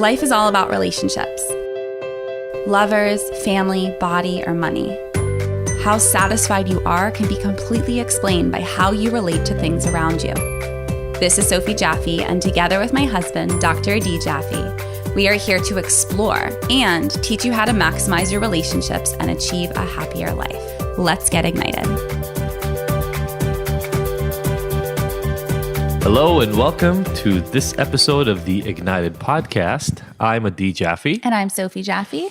Life is all about relationships. Lovers, family, body, or money. How satisfied you are can be completely explained by how you relate to things around you. This is Sophie Jaffe, and together with my husband, Dr. Adi Jaffe, we are here to explore and teach you how to maximize your relationships and achieve a happier life. Let's get ignited. Hello and welcome to this episode of the Ignited podcast. I'm Adi Jaffe. And I'm Sophie Jaffe.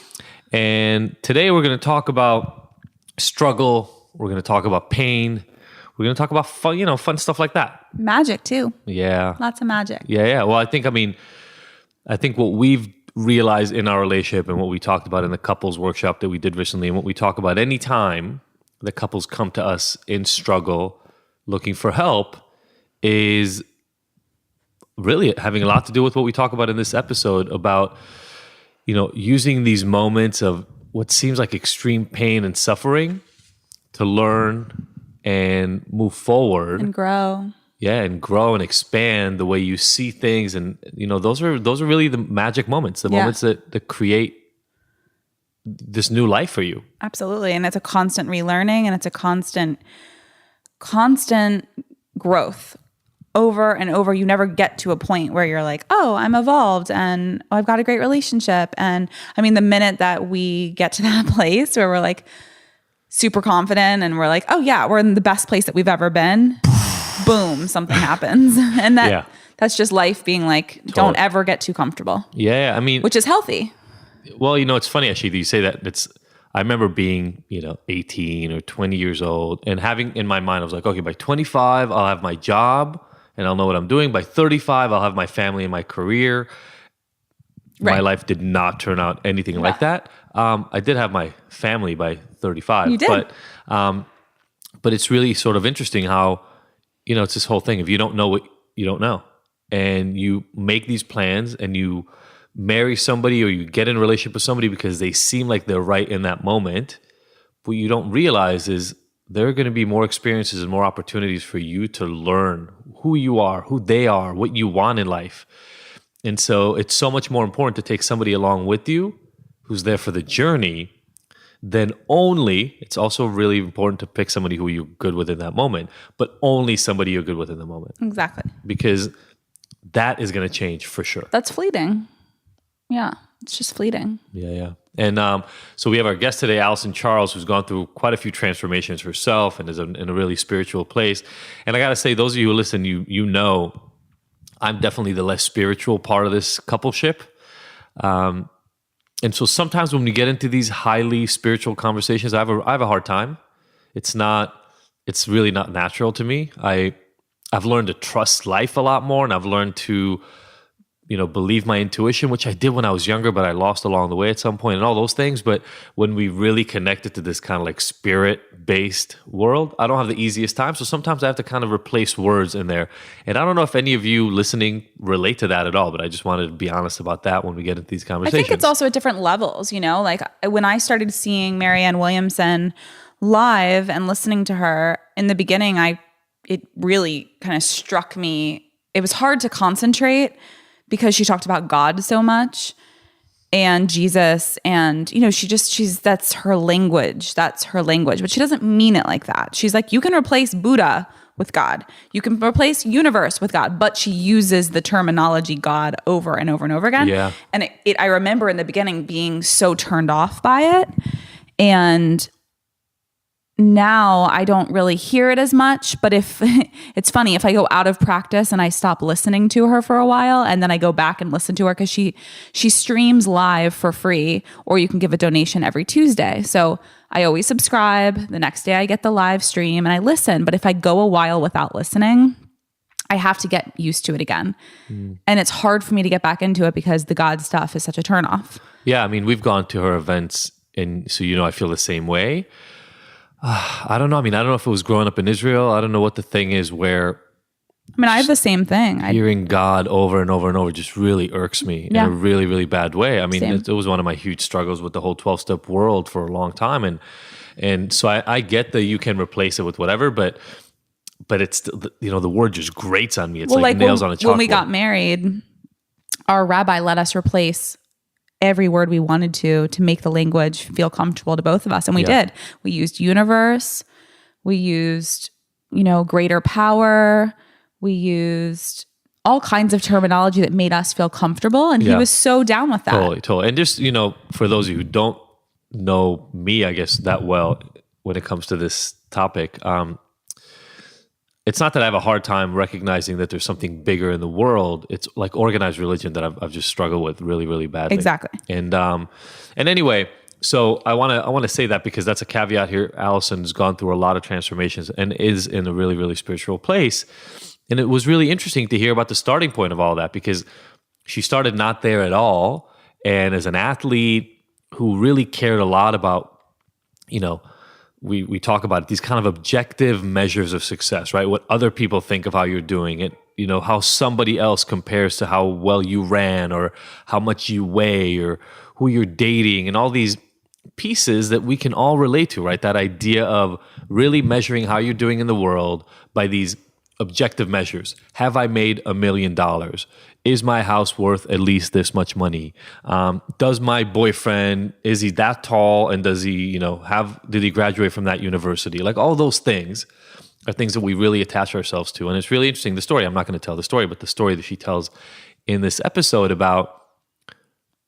And today we're going to talk about struggle. We're going to talk about pain. We're going to talk about fun stuff like that. Magic too. Yeah. Lots of magic. Yeah. Well, I think what we've realized in our relationship and what we talked about in the couples workshop that we did recently, and what we talk about any time the couples come to us in struggle looking for help, is really having a lot to do with what we talk about in this episode about, using these moments of what seems like extreme pain and suffering to learn and move forward And grow. Yeah, and grow and expand the way you see things. And, those are really the magic moments, the moments that create this new life for you. Absolutely. And it's a constant relearning, and it's a constant growth. Over and over, you never get to a point where you're like, oh, I'm evolved and I've got a great relationship. And I mean, the minute that we get to that place where we're like super confident and we're like, oh yeah, we're in the best place that we've ever been, boom, something happens. And that's just life being like, don't ever get too comfortable. Yeah, I mean, which is healthy. Well, it's funny actually that you say that. I remember being, 18 or 20 years old and having in my mind, I was like, okay, by 25, I'll have my job and I'll know what I'm doing. By 35, I'll have my family and my career. Right. My life did not turn out anything like that. I did have my family by 35. You did. But it's really sort of interesting how, it's this whole thing. If you don't know what you don't know, and you make these plans and you marry somebody or you get in a relationship with somebody because they seem like they're right in that moment, what you don't realize is there are going to be more experiences and more opportunities for you to learn who you are, who they are, what you want in life. And so it's so much more important to take somebody along with you who's there for the journey than it's also really important to pick somebody who you're good with in that moment, but only somebody you're good with in the moment. Exactly. Because that is going to change for sure. That's fleeting. Yeah, it's just fleeting. Yeah. And so we have our guest today, Alyson Charles, who's gone through quite a few transformations herself and is in a really spiritual place. And I got to say, those of you who listen, you know I'm definitely the less spiritual part of this coupleship. And so sometimes when we get into these highly spiritual conversations, I have a hard time. It's really not natural to me. I've learned to trust life a lot more, and I've learned to believe my intuition, which I did when I was younger, but I lost along the way at some point and all those things. But when we really connected to this kind of like spirit-based world, I don't have the easiest time. So sometimes I have to kind of replace words in there. And I don't know if any of you listening relate to that at all, but I just wanted to be honest about that when we get into these conversations. I think it's also at different levels, like when I started seeing Marianne Williamson live and listening to her in the beginning, it really kind of struck me. It was hard to concentrate because she talked about God so much and Jesus, and that's her language. That's her language, but she doesn't mean it like that. She's like, you can replace Buddha with God. You can replace universe with God, but she uses the terminology God over and over and over again. Yeah. And I remember in the beginning being so turned off by it, and now I don't really hear it as much, but if it's funny, if I go out of practice and I stop listening to her for a while and then I go back and listen to her, because she streams live for free, or you can give a donation every Tuesday. So I always subscribe. The next day I get the live stream and I listen. But if I go a while without listening, I have to get used to it again. And it's hard for me to get back into it because the God stuff is such a turnoff. Yeah, I mean, we've gone to her events, and so I feel the same way. I don't know. I don't know if it was growing up in Israel. I don't know what the thing is where... I have the same thing. Hearing God over and over and over just really irks me in a really, really bad way. It was one of my huge struggles with the whole 12-step world for a long time. And so I get that you can replace it with whatever, but it's, the word just grates on me. It's like nails on a chalkboard. When we got married, our rabbi let us replace every word we wanted to make the language feel comfortable to both of us. And we did. We used universe. We used, greater power. We used all kinds of terminology that made us feel comfortable. And he was so down with that. Totally. And just, for those of you who don't know me, I guess, that well when it comes to this topic, it's not that I have a hard time recognizing that there's something bigger in the world. It's like organized religion that I've just struggled with really, really badly. Exactly. And anyway, so I want to say that because that's a caveat here. Alyson's gone through a lot of transformations and is in a really, really spiritual place. And it was really interesting to hear about the starting point of all that, because she started not there at all. And as an athlete who really cared a lot about, we talk about these kind of objective measures of success, right? What other people think of how you're doing it, how somebody else compares to how well you ran or how much you weigh or who you're dating, and all these pieces that we can all relate to, right? That idea of really measuring how you're doing in the world by these objective measures. Have I made $1 million? Is my house worth at least this much money? Does my boyfriend, is he that tall? And does he, did he graduate from that university? Like all those things are things that we really attach ourselves to. And it's really interesting. The story, I'm not going to tell the story, but the story that she tells in this episode about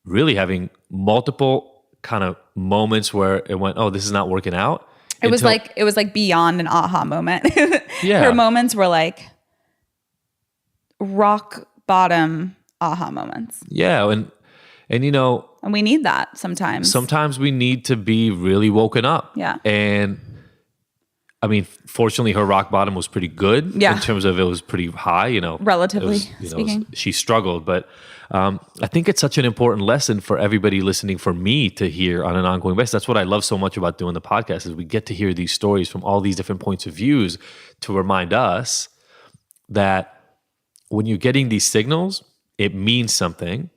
really having multiple kind of moments where it went, oh, this is not working out. It was like beyond an aha moment. Yeah. Her moments were like rock bottom aha moments. Yeah. And and we need that sometimes. Sometimes we need to be really woken up. Yeah. And I mean, fortunately, her rock bottom was pretty good in terms of it was pretty high, relatively speaking. She struggled, but I think it's such an important lesson for everybody listening, for me to hear on an ongoing basis. That's what I love so much about doing the podcast, is we get to hear these stories from all these different points of views to remind us that when you're getting these signals, it means something,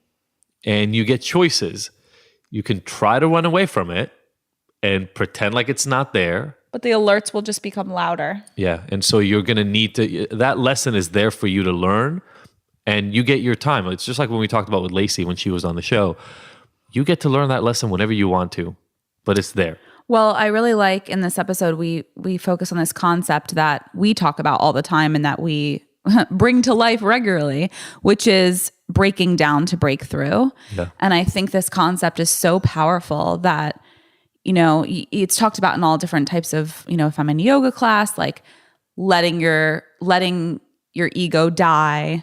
and you get choices. You can try to run away from it and pretend like it's not there. But the alerts will just become louder. Yeah. And so you're going to need to, that lesson is there for you to learn, and you get your time. It's just like when we talked about with Lacey when she was on the show. You get to learn that lesson whenever you want to, but it's there. Well, I really like in this episode, we focus on this concept that we talk about all the time and that we bring to life regularly, which is breaking down to break through. Yeah. And I think this concept is so powerful that, it's talked about in all different types of, if I'm in a yoga class, like letting your ego die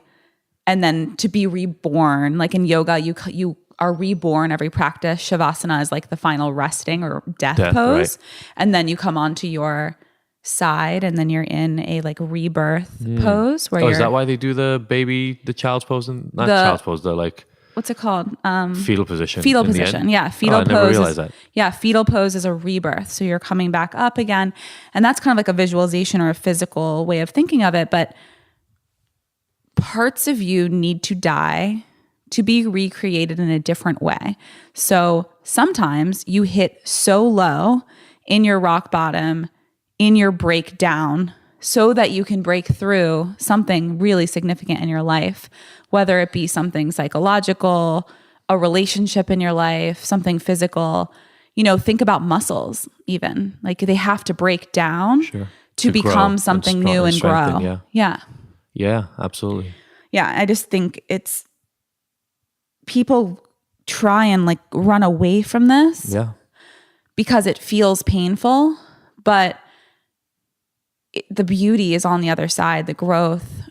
and then to be reborn. Like in yoga, you are reborn every practice. Shavasana is like the final resting or death pose. Right. And then you come onto your side and then you're in a like rebirth pose where is that why they do the child's pose and not child's pose, the like, what's it called? Fetal position. Fetal position. Yeah. Fetal pose. I never realized that. Yeah. Fetal pose is a rebirth. So you're coming back up again. And that's kind of like a visualization or a physical way of thinking of it. But parts of you need to die to be recreated in a different way. So sometimes you hit so low in your rock bottom, in your breakdown, so that you can break through something really significant in your life, whether it be something psychological, a relationship in your life, something physical. Think about muscles even. Like they have to break down to become something new and grow. Yeah, absolutely. Yeah, I just think it's people try and like run away from this because it feels painful, but the beauty is on the other side, the growth.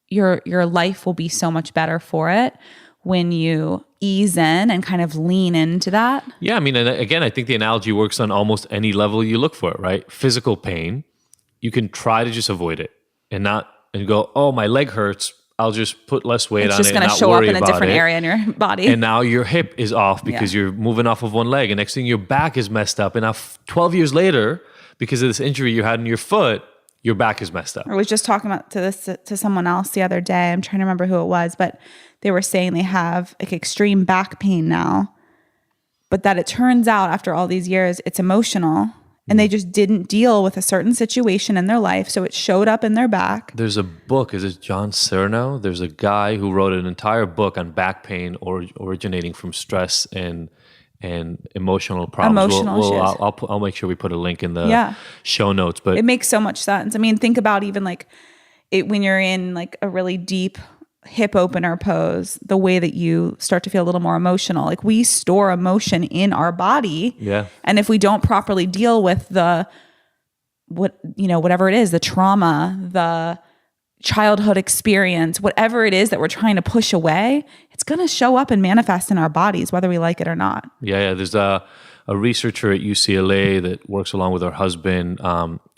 Your life will be so much better for it when you ease in and kind of lean into that. Yeah, I mean, and again, I think the analogy works on almost any level you look for it, right? Physical pain, you can try to just avoid it and go, oh, my leg hurts, I'll just put less weight on it. It's just going to show up in a different area in your body. And now your hip is off because you're moving off of one leg. And next thing your back is messed up. And now 12 years later, because of this injury you had in your foot, your back is messed up. I was just talking about to someone else the other day. I'm trying to remember who it was, but they were saying they have like extreme back pain now, but that it turns out after all these years, it's emotional and they just didn't deal with a certain situation in their life. So it showed up in their back. There's a book, is it John Cerno? There's a guy who wrote an entire book on back pain originating from stress and emotional problems. I'll make sure we put a link in the show notes. But it makes so much sense. I mean, think about even like it when you're in like a really deep hip opener pose, the way that you start to feel a little more emotional. Like we store emotion in our body. Yeah. And if we don't properly deal with whatever it is, the trauma, the childhood experience, whatever it is that we're trying to push away, it's going to show up and manifest in our bodies, whether we like it or not. Yeah. There's a researcher at UCLA that works along with her husband.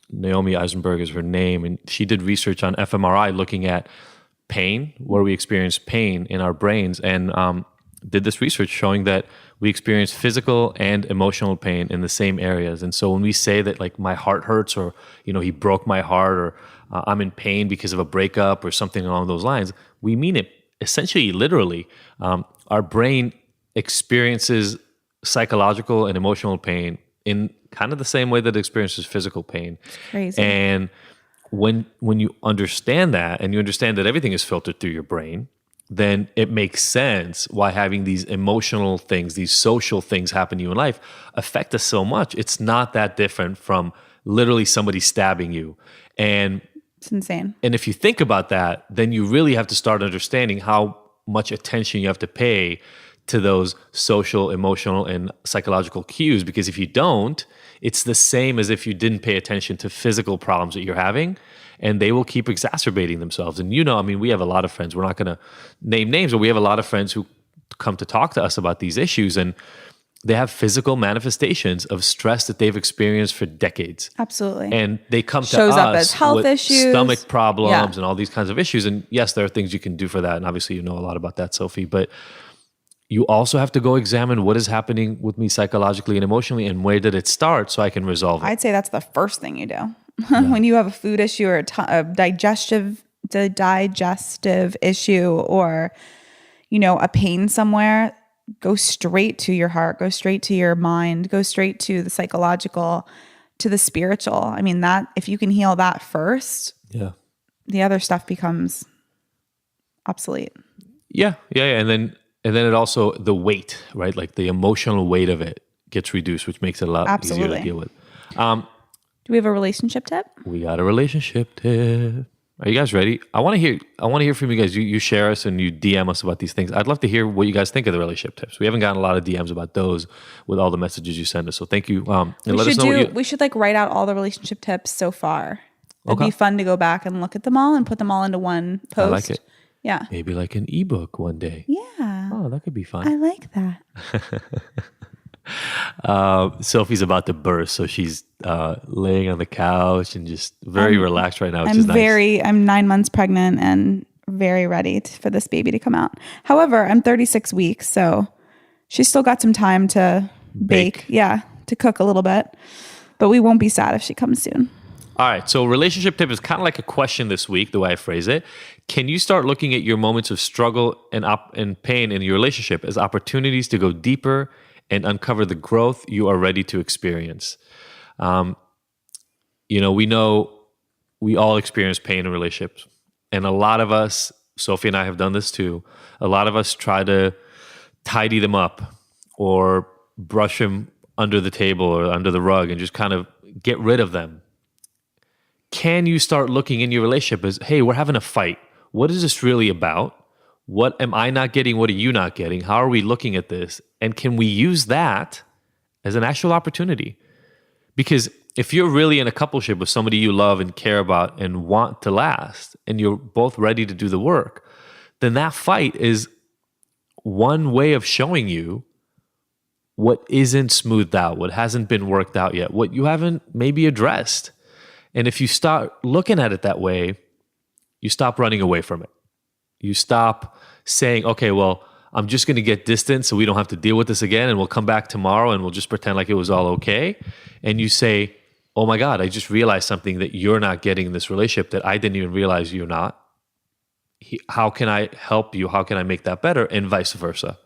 Naomi Eisenberg is her name. And she did research on fMRI looking at pain, where we experience pain in our brains, and did this research showing that we experience physical and emotional pain in the same areas. And so when we say that like my heart hurts, or he broke my heart, or I'm in pain because of a breakup or something along those lines, we mean it essentially literally. Our brain experiences psychological and emotional pain in kind of the same way that it experiences physical pain. It's crazy. And when you understand that, and you understand that everything is filtered through your brain, then it makes sense why having these emotional things, these social things happen to you in life affect us so much. It's not that different from literally somebody stabbing you. And it's insane. And if you think about that, then you really have to start understanding how much attention you have to pay to those social, emotional, and psychological cues. Because if you don't, it's the same as if you didn't pay attention to physical problems that you're having, and they will keep exacerbating themselves. And we have a lot of friends, we're not going to name names, but we have a lot of friends who come to talk to us about these issues, and they have physical manifestations of stress that they've experienced for decades. Absolutely. And they come to Shows us up as health with issues, stomach problems, and all these kinds of issues. And yes, there are things you can do for that. And obviously you know a lot about that, Sophie, but you also have to go examine what is happening with me psychologically and emotionally, and where did it start, so I can resolve it. I'd say that's the first thing you do. When you have a food issue, or a digestive issue, or a pain somewhere, go straight to your heart, go straight to your mind, go straight to the psychological, to the spiritual. I mean, that if you can heal that first, the other stuff becomes obsolete. Yeah. And then it also, the weight, right? Like the emotional weight of it gets reduced, which makes it a lot easier to deal with. Do we have a relationship tip? We got a relationship tip. Are you guys ready? I want to hear from you guys. You share us and you DM us about these things. I'd love to hear what you guys think of the relationship tips. We haven't gotten a lot of DMs about those with all the messages you send us. So thank you. And let us know we should like write out all the relationship tips so far. It'd be fun to go back and look at them all and put them all into one post. I like it. Yeah. Maybe like an ebook one day. Yeah. Oh, that could be fun. I like that. Sophie's about to burst, so she's laying on the couch and just very relaxed right now, which is nice. I'm 9 months pregnant and very ready for this baby to come out. However, I'm 36 weeks, so she's still got some time to bake. Yeah, to cook a little bit. But we won't be sad if she comes soon. All right, so relationship tip is kind of like a question this week, the way I phrase it. Can you start looking at your moments of struggle and pain in your relationship as opportunities to go deeper and uncover the growth you are ready to experience? We know we all experience pain in relationships. And a lot of us, Sophie and I have done this too, a lot of us try to tidy them up or brush them under the table or under the rug and just kind of get rid of them. Can you start looking in your relationship as, hey, we're having a fight. What is this really about? What am I not getting? What are you not getting? How are we looking at this? And can we use that as an actual opportunity? Because if you're really in a coupleship with somebody you love and care about and want to last, and you're both ready to do the work, then that fight is one way of showing you what isn't smoothed out, what hasn't been worked out yet, what you haven't maybe addressed. And if you start looking at it that way, you stop running away from it. You stop saying, okay, well, I'm just going to get distance so we don't have to deal with this again, and we'll come back tomorrow and we'll just pretend like it was all okay. And you say, oh my God, I just realized something that you're not getting in this relationship that I didn't even realize you're not. How can I help you? How can I make that better? And vice versa.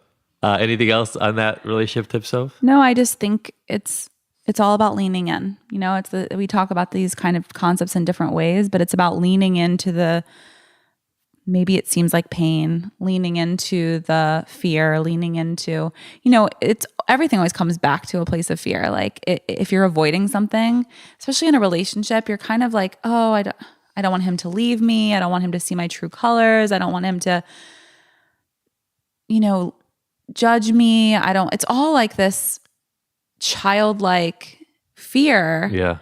Anything else on that relationship tip, Soph? No, I just think it's it's all about leaning in. We talk about these kind of concepts in different ways, but it's about leaning into maybe it seems like pain, leaning into the fear, leaning into, it's everything always comes back to a place of fear. Like if you're avoiding something, especially in a relationship, you're kind of like, oh, I don't want him to leave me. I don't want him to see my true colors. I don't want him to, judge me. It's all like this childlike fear. Yeah.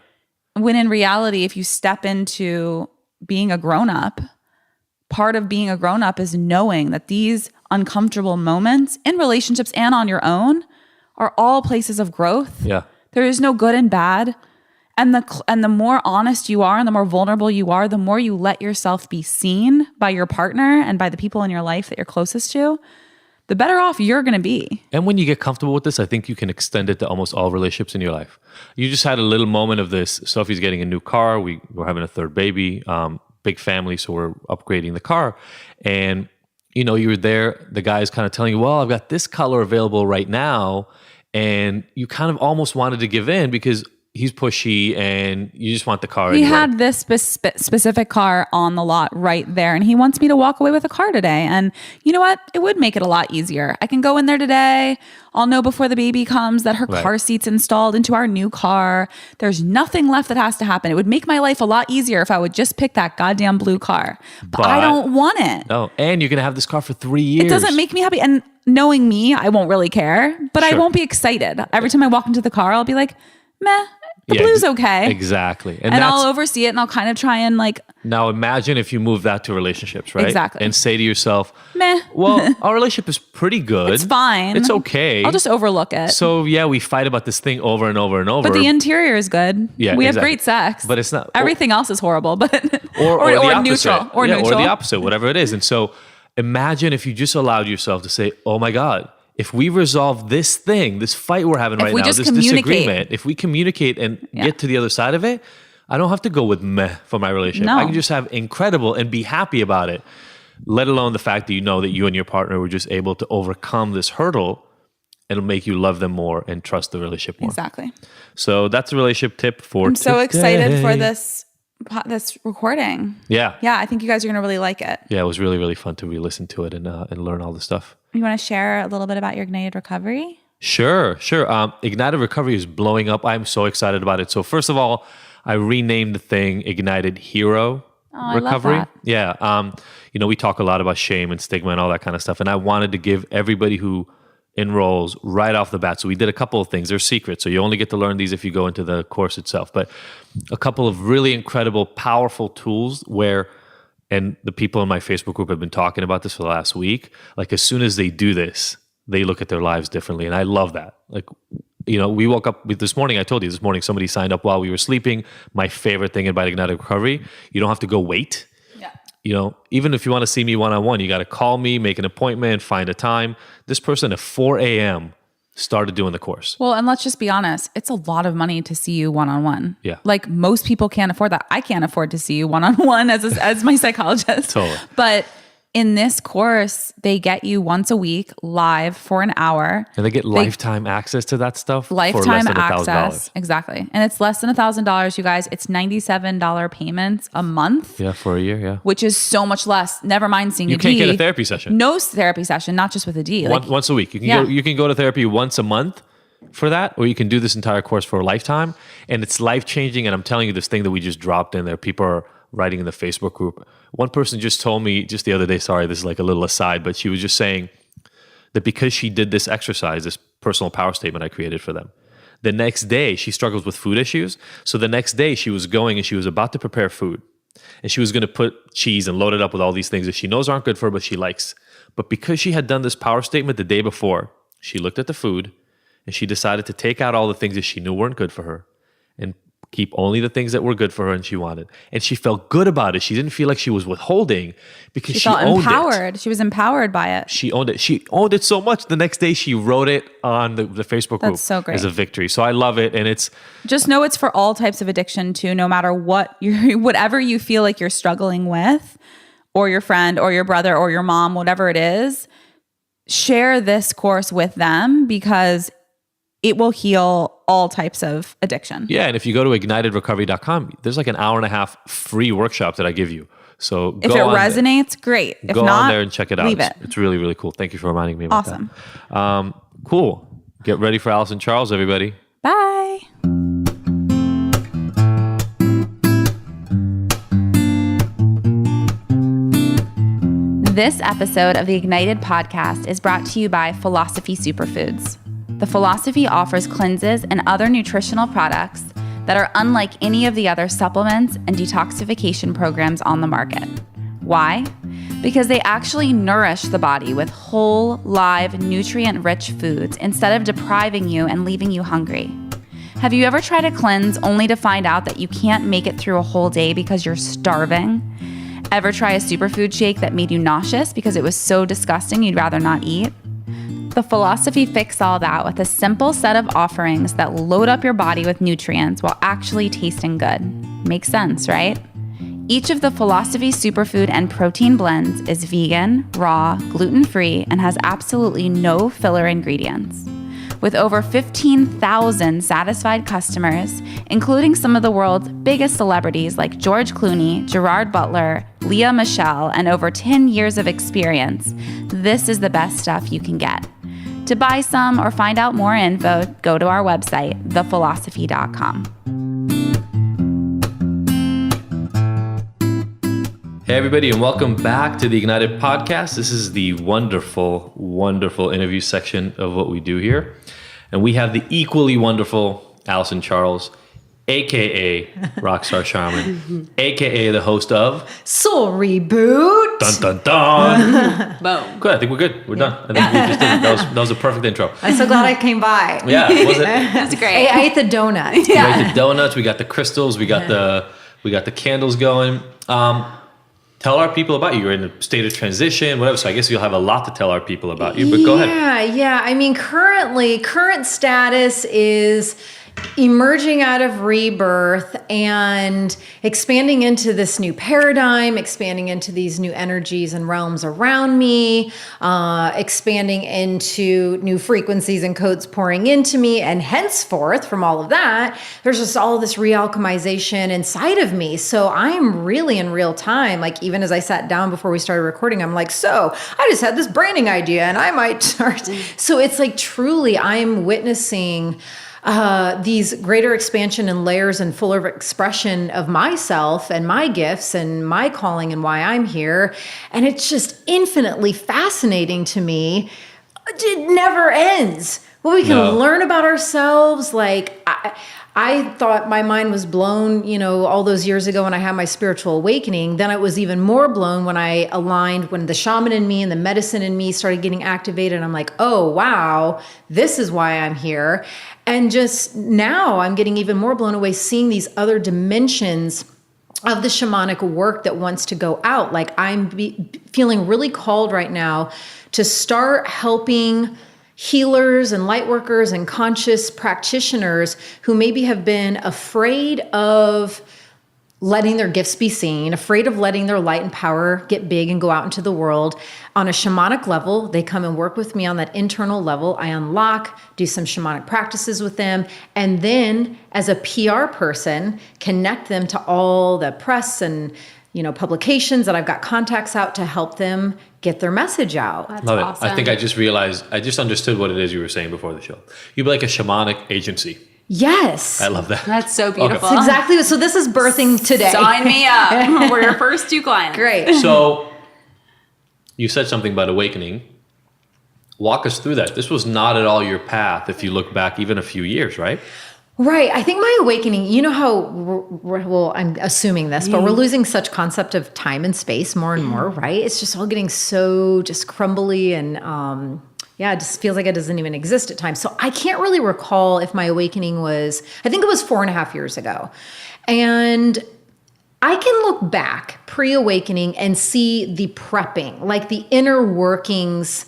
When in reality, if you step into being a grown-up, part of being a grown-up is knowing that these uncomfortable moments in relationships and on your own are all places of growth. Yeah. There is no good and bad. And the more honest you are and the more vulnerable you are, the more you let yourself be seen by your partner and by the people in your life that you're closest to, the better off you're going to be. And when you get comfortable with this, I think you can extend it to almost all relationships in your life. You just had a little moment of this. Sophie's getting a new car. We're having a third baby, big family. So we're upgrading the car. And, you were there. The guy's kind of telling you, well, I've got this color available right now. And you kind of almost wanted to give in because he's pushy and you just want the car. He anyway. had this specific car on the lot right there, and he wants me to walk away with a car today. And you know what? It would make it a lot easier. I can go in there today. I'll know before the baby comes that her car seat's installed into our new car. There's nothing left that has to happen. It would make my life a lot easier if I would just pick that goddamn blue car. But I don't want it. No, and you're going to have this car for 3 years. It doesn't make me happy. And knowing me, I won't really care, but I won't be excited. Every time I walk into the car, I'll be like, meh. The blue's okay. Exactly. And I'll oversee it and I'll kind of try and Now imagine if you move that to relationships, right? Exactly. And say to yourself, meh. Well, our relationship is pretty good. It's fine. It's okay. I'll just overlook it. So we fight about this thing over and over and over. But the interior is good. Yeah, we have great sex. But it's not. Everything else is horrible, but or the neutral. opposite. Or neutral. Or the opposite, whatever it is. And so imagine if you just allowed yourself to say, oh my God, if we resolve this thing, this fight we're having right now, this disagreement, if we communicate and get to the other side of it, I don't have to go with meh for my relationship. No. I can just have incredible and be happy about it, let alone the fact that that you and your partner were just able to overcome this hurdle. It'll make you love them more and trust the relationship more. Exactly. So that's a relationship tip for I'm so today. excited for this recording. Yeah. Yeah, I think you guys are going to really like it. Yeah, it was really, really fun to re-listen to it and learn all the stuff. You want to share a little bit about your Ignited Recovery? Sure. Ignited Recovery is blowing up. I'm so excited about it. So first of all, I renamed the thing Ignited Hero Recovery. I love that. Yeah. We talk a lot about shame and stigma and all that kind of stuff. And I wanted to give everybody who enrolls right off the bat. So we did a couple of things. They're secret. So you only get to learn these if you go into the course itself. But a couple of really incredible, powerful tools and the people in my Facebook group have been talking about this for the last week. Like as soon as they do this, they look at their lives differently. And I love that. We woke up this morning. I told you this morning, somebody signed up while we were sleeping. My favorite thing about Ignited Recovery, you don't have to go wait. Yeah. Even if you want to see me one-on-one, you got to call me, make an appointment, find a time. This person at 4 a.m. started doing the course. Well, and let's just be honest. It's a lot of money to see you one-on-one. Yeah. Like most people can't afford that. I can't afford to see you one-on-one as my psychologist. Totally. But in this course, they get you once a week live for an hour. And they get lifetime access to that stuff lifetime for less than access. $1,000. Exactly. And it's less than $1,000, you guys. It's $97 payments a month. Yeah, for a year, yeah. Which is so much less. Never mind seeing you a D. You can't get a therapy session. No therapy session, not just with a D. Once a week. You can go to therapy once a month for that, or you can do this entire course for a lifetime. And it's life-changing. And I'm telling you, this thing that we just dropped in there, people are writing in the Facebook group. One person just told me just the other day, sorry, this is like a little aside, but she was just saying that because she did this exercise, this personal power statement I created for them, the next day she struggles with food issues. So the next day she was going and she was about to prepare food. And she was going to put cheese and load it up with all these things that she knows aren't good for her, but she likes. But because she had done this power statement the day before, she looked at the food and she decided to take out all the things that she knew weren't good for her and keep only the things that were good for her and she wanted. And she felt good about it. She didn't feel like she was withholding because she felt owned empowered. it. She was empowered by it. She owned it. She owned it so much. The next day she wrote it on the Facebook group. That's so great. As a victory. So I love it. And it's just know it's for all types of addiction too, no matter whatever you feel like you're struggling with, or your friend or your brother or your mom, whatever it is, share this course with them because it will heal all types of addiction. Yeah, and if you go to ignitedrecovery.com, there's like an hour and a half free workshop that I give you. So if it resonates, great. If go not, on there and check it out. leave it. It's really, really cool. Thank you for reminding me about Awesome. that. Cool. Get ready for Alyson Charles, everybody. Bye. This episode of the Ignited podcast is brought to you by Philosophy Superfoods. The Philosophy offers cleanses and other nutritional products that are unlike any of the other supplements and detoxification programs on the market. Why? Because they actually nourish the body with whole, live, nutrient-rich foods instead of depriving you and leaving you hungry. Have you ever tried a cleanse only to find out that you can't make it through a whole day because you're starving? Ever try a superfood shake that made you nauseous because it was so disgusting you'd rather not eat? The Philosophy fix all that with a simple set of offerings that load up your body with nutrients while actually tasting good. Makes sense, right? Each of the Philosophy superfood and protein blends is vegan, raw, gluten-free, and has absolutely no filler ingredients. With over 15,000 satisfied customers, including some of the world's biggest celebrities like George Clooney, Gerard Butler, Lea Michele, and over 10 years of experience, this is the best stuff you can get. To buy some or find out more info, go to our website, thephilosophy.com. Hey, everybody, and welcome back to the Ignited podcast. This is the wonderful, wonderful interview section of what we do here. And we have the equally wonderful Alyson Charles, a.k.a. Rockstar Shaman, a.k.a. the host of Soul Reboot. Dun Dun Dun. Boom. Good, I think we're good. We're done. I think we just did. That was a perfect intro. I'm so glad I came by. Yeah, was it? That's great. I ate the donuts. We ate the donuts, we got the crystals, we got the candles going. Tell our people about you. You're in a state of transition, whatever. So I guess you'll have a lot to tell our people about you, but go ahead. Yeah. I mean, current status is emerging out of rebirth and expanding into this new paradigm, expanding into these new energies and realms around me, expanding into new frequencies and codes pouring into me. And henceforth, from all of that, there's just all this re-alchemization inside of me. So I'm really in real time. Like, even as I sat down before we started recording, I'm like, so I just had this branding idea and I might start. So it's like, truly, I'm witnessing these greater expansion and layers and fuller expression of myself and my gifts and my calling and why I'm here. And it's just infinitely fascinating to me. It never ends. What we can learn about ourselves. Like, I thought my mind was blown, all those years ago when I had my spiritual awakening. Then it was even more blown when I aligned, when the shaman in me and the medicine in me started getting activated. I'm like, oh, wow, this is why I'm here. And just now I'm getting even more blown away seeing these other dimensions of the shamanic work that wants to go out. Like, I'm feeling really called right now to start helping healers and lightworkers and conscious practitioners who maybe have been afraid of letting their gifts be seen, afraid of letting their light and power get big and go out into the world. On a shamanic level, they come and work with me on that internal level. I unlock, do some shamanic practices with them, and then as a PR person, connect them to all the press and publications that I've got contacts out to help them get their message out. That's Love awesome. it. I think I just understood what it is you were saying before the show. You'd be like a shamanic agency. Yes. I love that. That's so beautiful. That's exactly. So this is birthing today. Sign me up. We're your first 2 clients. Great. So you said something about awakening. Walk us through that. This was not at all your path if you look back even a few years, right? Right. I think my awakening, how, well, I'm assuming this, but we're losing such concept of time and space more and more, right? It's just all getting so just crumbly and, it just feels like it doesn't even exist at times. So I can't really recall if my awakening was, I think it was 4.5 years ago. And I can look back pre-awakening and see the prepping, like the inner workings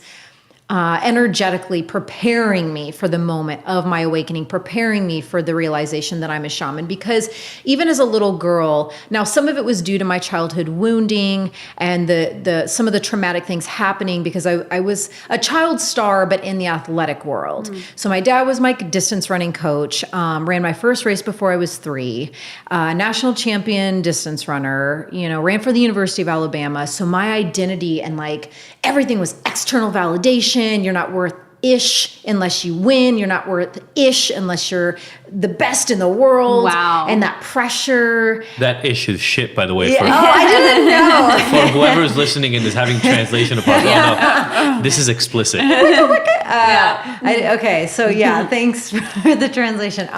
energetically preparing me for the moment of my awakening, preparing me for the realization that I'm a shaman. Because even as a little girl, now some of it was due to my childhood wounding and the some of the traumatic things happening because I was a child star, but in the athletic world. So my dad was my distance running coach, ran my first race before I was 3, national champion distance runner, ran for the University of Alabama. So my identity and like everything was external validation. You're not worth ish unless you win. You're not worth ish unless you're the best in the world. Wow. And that pressure. That ish is shit, by the way. Yeah. I didn't know. For whoever is listening and is having translation apart, no, this is explicit. Okay, so yeah, thanks for the translation.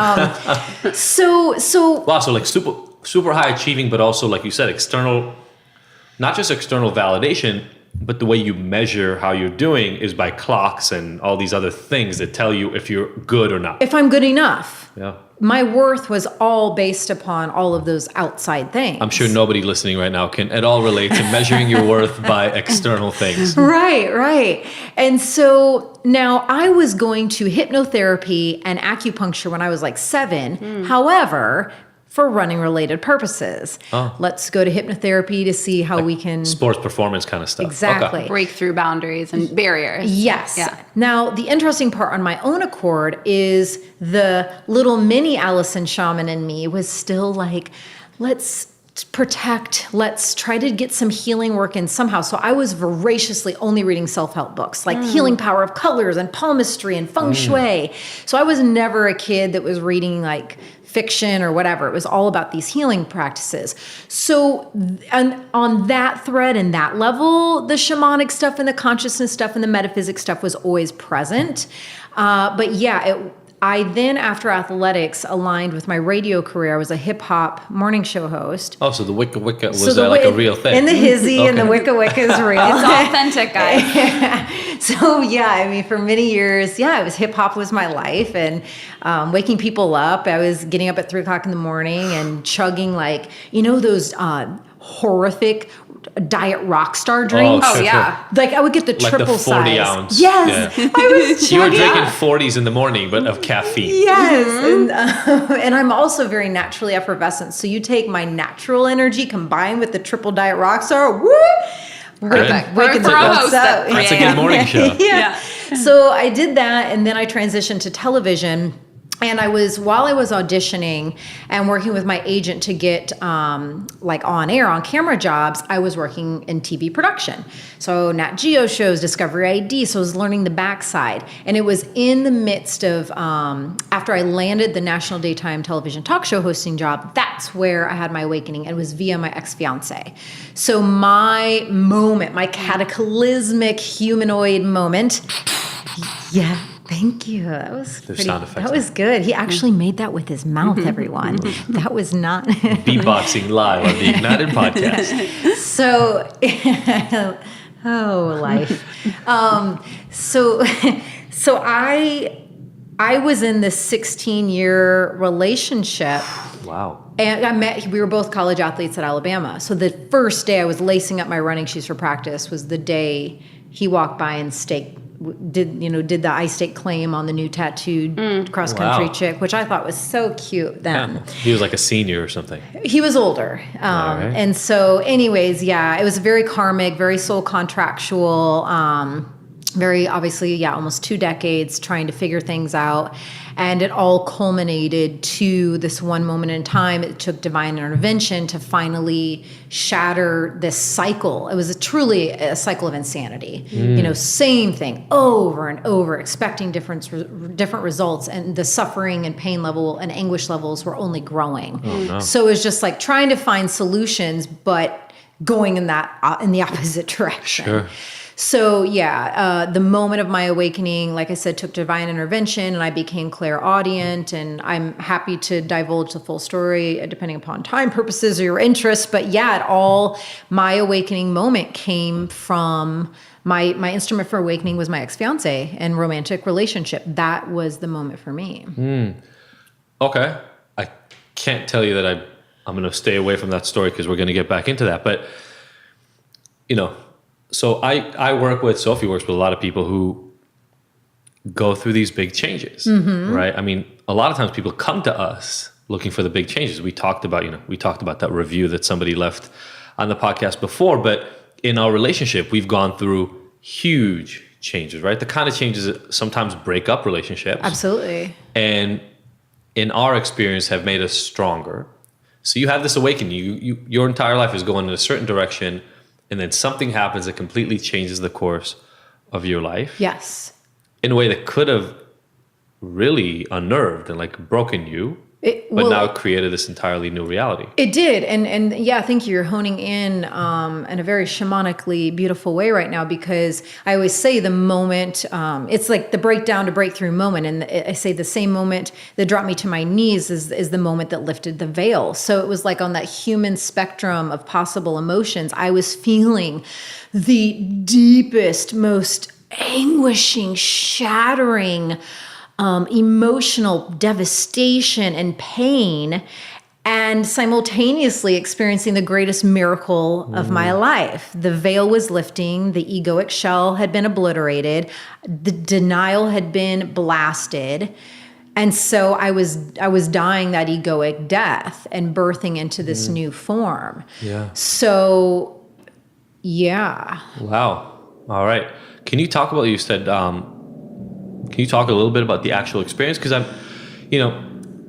So Wow, so like super high achieving, but also like you said, external, not just external validation, but the way you measure how you're doing is by clocks and all these other things that tell you if you're good or not. if I'm good enough. Yeah. My worth was all based upon all of those outside things. I'm sure nobody listening right now can at all relate to measuring your worth by external things. Right. And so now I was going to hypnotherapy and acupuncture when I was like 7. However, for running related purposes. Oh. Let's go to hypnotherapy to see how we can... Sports performance kind of stuff. Exactly. Okay. Break through boundaries and barriers. Yes. Yeah. Now, the interesting part on my own accord is the little mini Alyson shaman in me was still like, let's protect, let's try to get some healing work in somehow. So I was voraciously only reading self-help books, like Healing Power of Colors and Palmistry and Feng Shui. So I was never a kid that was reading like fiction or whatever. It was all about these healing practices. So and on that thread and that level, the shamanic stuff and the consciousness stuff and the metaphysics stuff was always present. But yeah, I then, after athletics, aligned with my radio career. I was a hip hop morning show host. Oh, so the Wicca Wicca was like a real thing. And the hizzy and the Wicca Wicca is real. It's authentic, guys. So yeah, I mean, for many years, it was hip hop was my life, and waking people up. I was getting up at 3:00 in the morning and chugging like those horrific diet rockstar drinks. Oh, sure. Like I would get the like triple the 40 size. ounce. Yes, Yeah. I was. You were chugging- drinking 40s in the morning, but of caffeine. Yes, and I'm also very naturally effervescent. So you take my natural energy combined with the triple diet rockstar. Woo! Perfect. Waking For a folks host up. at 3 That's a good morning show. Yeah. So I did that, and then I transitioned to television. And while I was auditioning and working with my agent to get like on air, on camera jobs, I was working in TV production. So Nat Geo shows, Discovery ID. So I was learning the backside. And it was in the midst of, after I landed the national daytime television talk show hosting job, that's where I had my awakening. And it was via my ex-fiance. So my moment, my cataclysmic humanoid moment, yeah. Thank you. That was pretty, sound effects. that was good. He actually made that with his mouth, everyone. That was not Beatboxing live on the Ignited podcast. so. Oh, life. So I was in this 16-year relationship. Wow. And we were both college athletes at Alabama. So the first day I was lacing up my running shoes for practice was the day he walked by and did the I stake claim on the new tattooed cross country chick, which I thought was so cute then. Yeah. He was like a senior or something. He was older. Right. And so anyways, it was very karmic, very soul contractual, very obviously, almost 2 decades trying to figure things out. And it all culminated to this one moment in time. It took divine intervention to finally shatter this cycle. It was truly a cycle of insanity. Same thing over and over, expecting different results. And the suffering and pain level and anguish levels were only growing. Oh, no. So it was just like trying to find solutions, but going in the opposite direction. Sure. So the moment of my awakening, like I said, took divine intervention, and I became clairaudient. And I'm happy to divulge the full story depending upon time purposes or your interest. But my awakening moment came from my instrument for awakening was my ex-fiance and romantic relationship. That was the moment for me. Okay. I can't tell you that I'm going to stay away from that story because we're going to get back into that. But, so I work with, Sophie works with a lot of people who go through these big changes, right? I mean, a lot of times people come to us looking for the big changes. We talked about that review that somebody left on the podcast before, but in our relationship, we've gone through huge changes, right? The kind of changes that sometimes break up relationships. Absolutely. And in our experience have made us stronger. So you have this awakening. Your entire life is going in a certain direction, and then something happens that completely changes the course of your life. Yes. In a way that could have really unnerved and like broken you, but now it created this entirely new reality. It did. And yeah, I think you're honing in a very shamanically beautiful way right now, because I always say the moment, it's like the breakdown to breakthrough moment. And I say the same moment that dropped me to my knees is the moment that lifted the veil. So it was like on that human spectrum of possible emotions, I was feeling the deepest, most anguishing, shattering, emotional devastation and pain, and simultaneously experiencing the greatest miracle of my life. The veil was lifting, the egoic shell had been obliterated, the denial had been blasted. And so I was dying that egoic death and birthing into this new form. Yeah. So, yeah. Wow. All right. Can you talk about, you said, can you talk a little bit about the actual experience? Because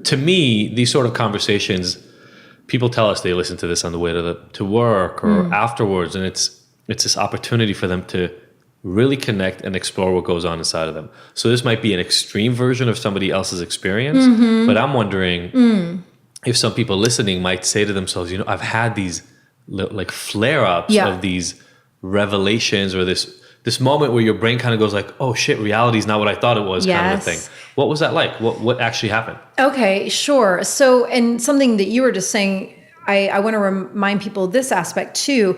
to me, these sort of conversations, people tell us they listen to this on the way to work or afterwards, and it's this opportunity for them to really connect and explore what goes on inside of them. So this might be an extreme version of somebody else's experience, but I'm wondering if some people listening might say to themselves, I've had these like flare-ups of these revelations, or this moment where your brain kind of goes like, oh shit, reality is not what I thought it was, kind of a thing. What was that like? What actually happened? Okay, sure. So, and something that you were just saying, I want to remind people of this aspect too.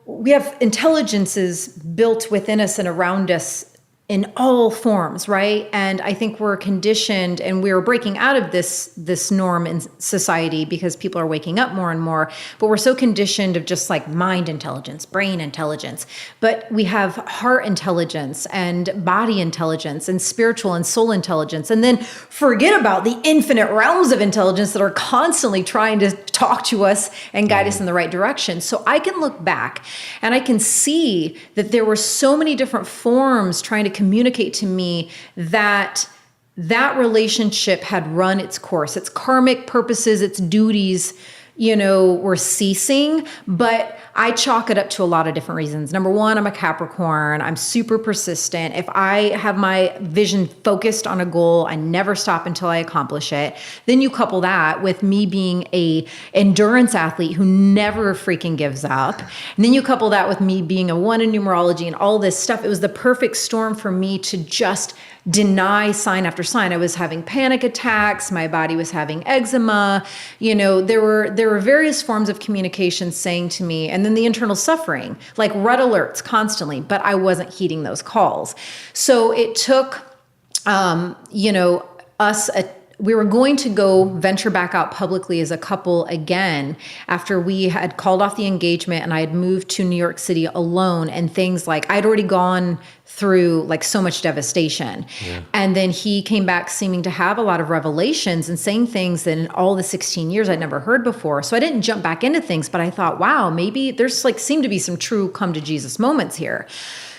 We have intelligences built within us and around us in all forms, right? And I think we're conditioned, and we're breaking out of this norm in society because people are waking up more and more, but we're so conditioned of just like mind intelligence, brain intelligence. But we have heart intelligence and body intelligence and spiritual and soul intelligence. And then forget about the infinite realms of intelligence that are constantly trying to talk to us and guide us in the right direction. So I can look back and I can see that there were so many different forms trying to communicate to me that relationship had run its course. Its karmic purposes, its duties, were ceasing, but I chalk it up to a lot of different reasons. Number one, I'm a Capricorn. I'm super persistent. If I have my vision focused on a goal, I never stop until I accomplish it. Then you couple that with me being a endurance athlete who never freaking gives up. And then you couple that with me being a 1 in numerology and all this stuff. It was the perfect storm for me to just deny sign after sign. I was having panic attacks. My body was having eczema. There were various forms of communication saying to me, and then the internal suffering, like red alerts constantly, but I wasn't heeding those calls. So it took, we were going to go venture back out publicly as a couple again after we had called off the engagement and I had moved to New York City alone, and things like I'd already gone through like so much devastation. Yeah. And then he came back seeming to have a lot of revelations and saying things that in all the 16 years I'd never heard before. So I didn't jump back into things, but I thought, wow, maybe there's seemed to be some true come to Jesus moments here.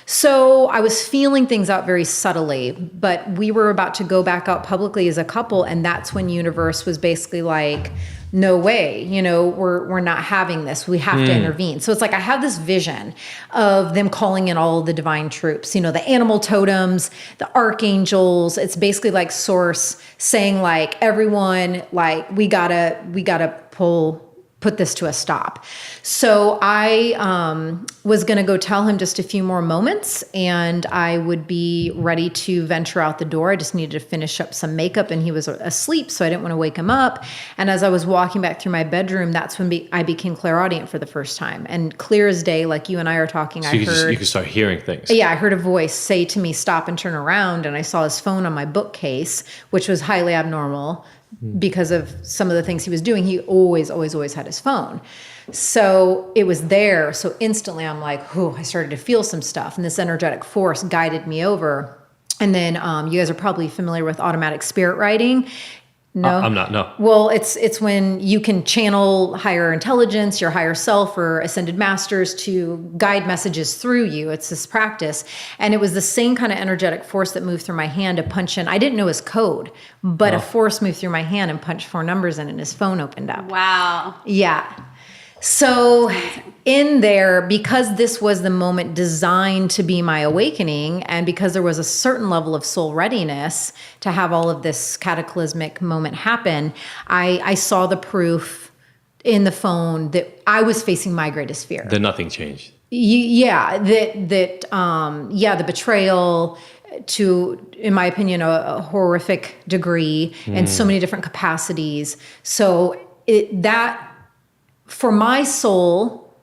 So I was feeling things out very subtly, but we were about to go back out publicly as a couple. And that's when universe was basically like, no way, we're not having this. We have to intervene. So it's like, I have this vision of them calling in all the divine troops, the animal totems, the archangels. It's basically like Source saying like, everyone, like we gotta put this to a stop. So I was going to go tell him just a few more moments and I would be ready to venture out the door. I just needed to finish up some makeup and he was asleep, so I didn't want to wake him up. And as I was walking back through my bedroom, that's when I became clairaudient for the first time. And clear as day, like you and I are talking, so you could start hearing things. Yeah, I heard a voice say to me, stop and turn around. And I saw his phone on my bookcase, which was highly abnormal. Because of some of the things he was doing, he always had his phone. So it was there. So instantly I'm like, I started to feel some stuff. And this energetic force guided me over. And then you guys are probably familiar with automatic spirit writing. No, I'm not. No. Well, it's when you can channel higher intelligence, your higher self, or ascended masters to guide messages through you. It's this practice. And it was the same kind of energetic force that moved through my hand to punch in. I didn't know his code, but a force moved through my hand and punched 4 numbers in, and his phone opened up. Wow. Yeah. So in there, because this was the moment designed to be my awakening, and because there was a certain level of soul readiness to have all of this cataclysmic moment happen, I saw the proof in the phone that I was facing my greatest fear. Then nothing changed. Yeah, the betrayal to, in my opinion, a horrific degree in so many different capacities. So that for my soul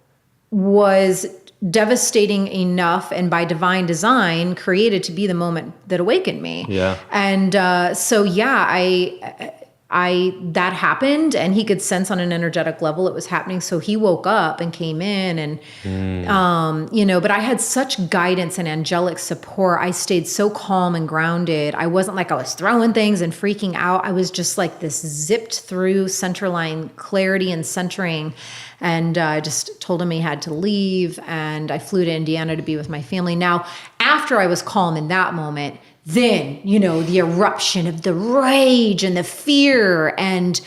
was devastating enough, and by divine design created to be the moment that awakened me. Yeah. And I that happened, and he could sense on an energetic level it was happening. So he woke up and came in, and but I had such guidance and angelic support. I stayed so calm and grounded. I wasn't like I was throwing things and freaking out. I was just like this zipped through centerline clarity and centering. And I just told him he had to leave, and I flew to Indiana to be with my family. Now, after I was calm in that moment, then, the eruption of the rage and the fear and,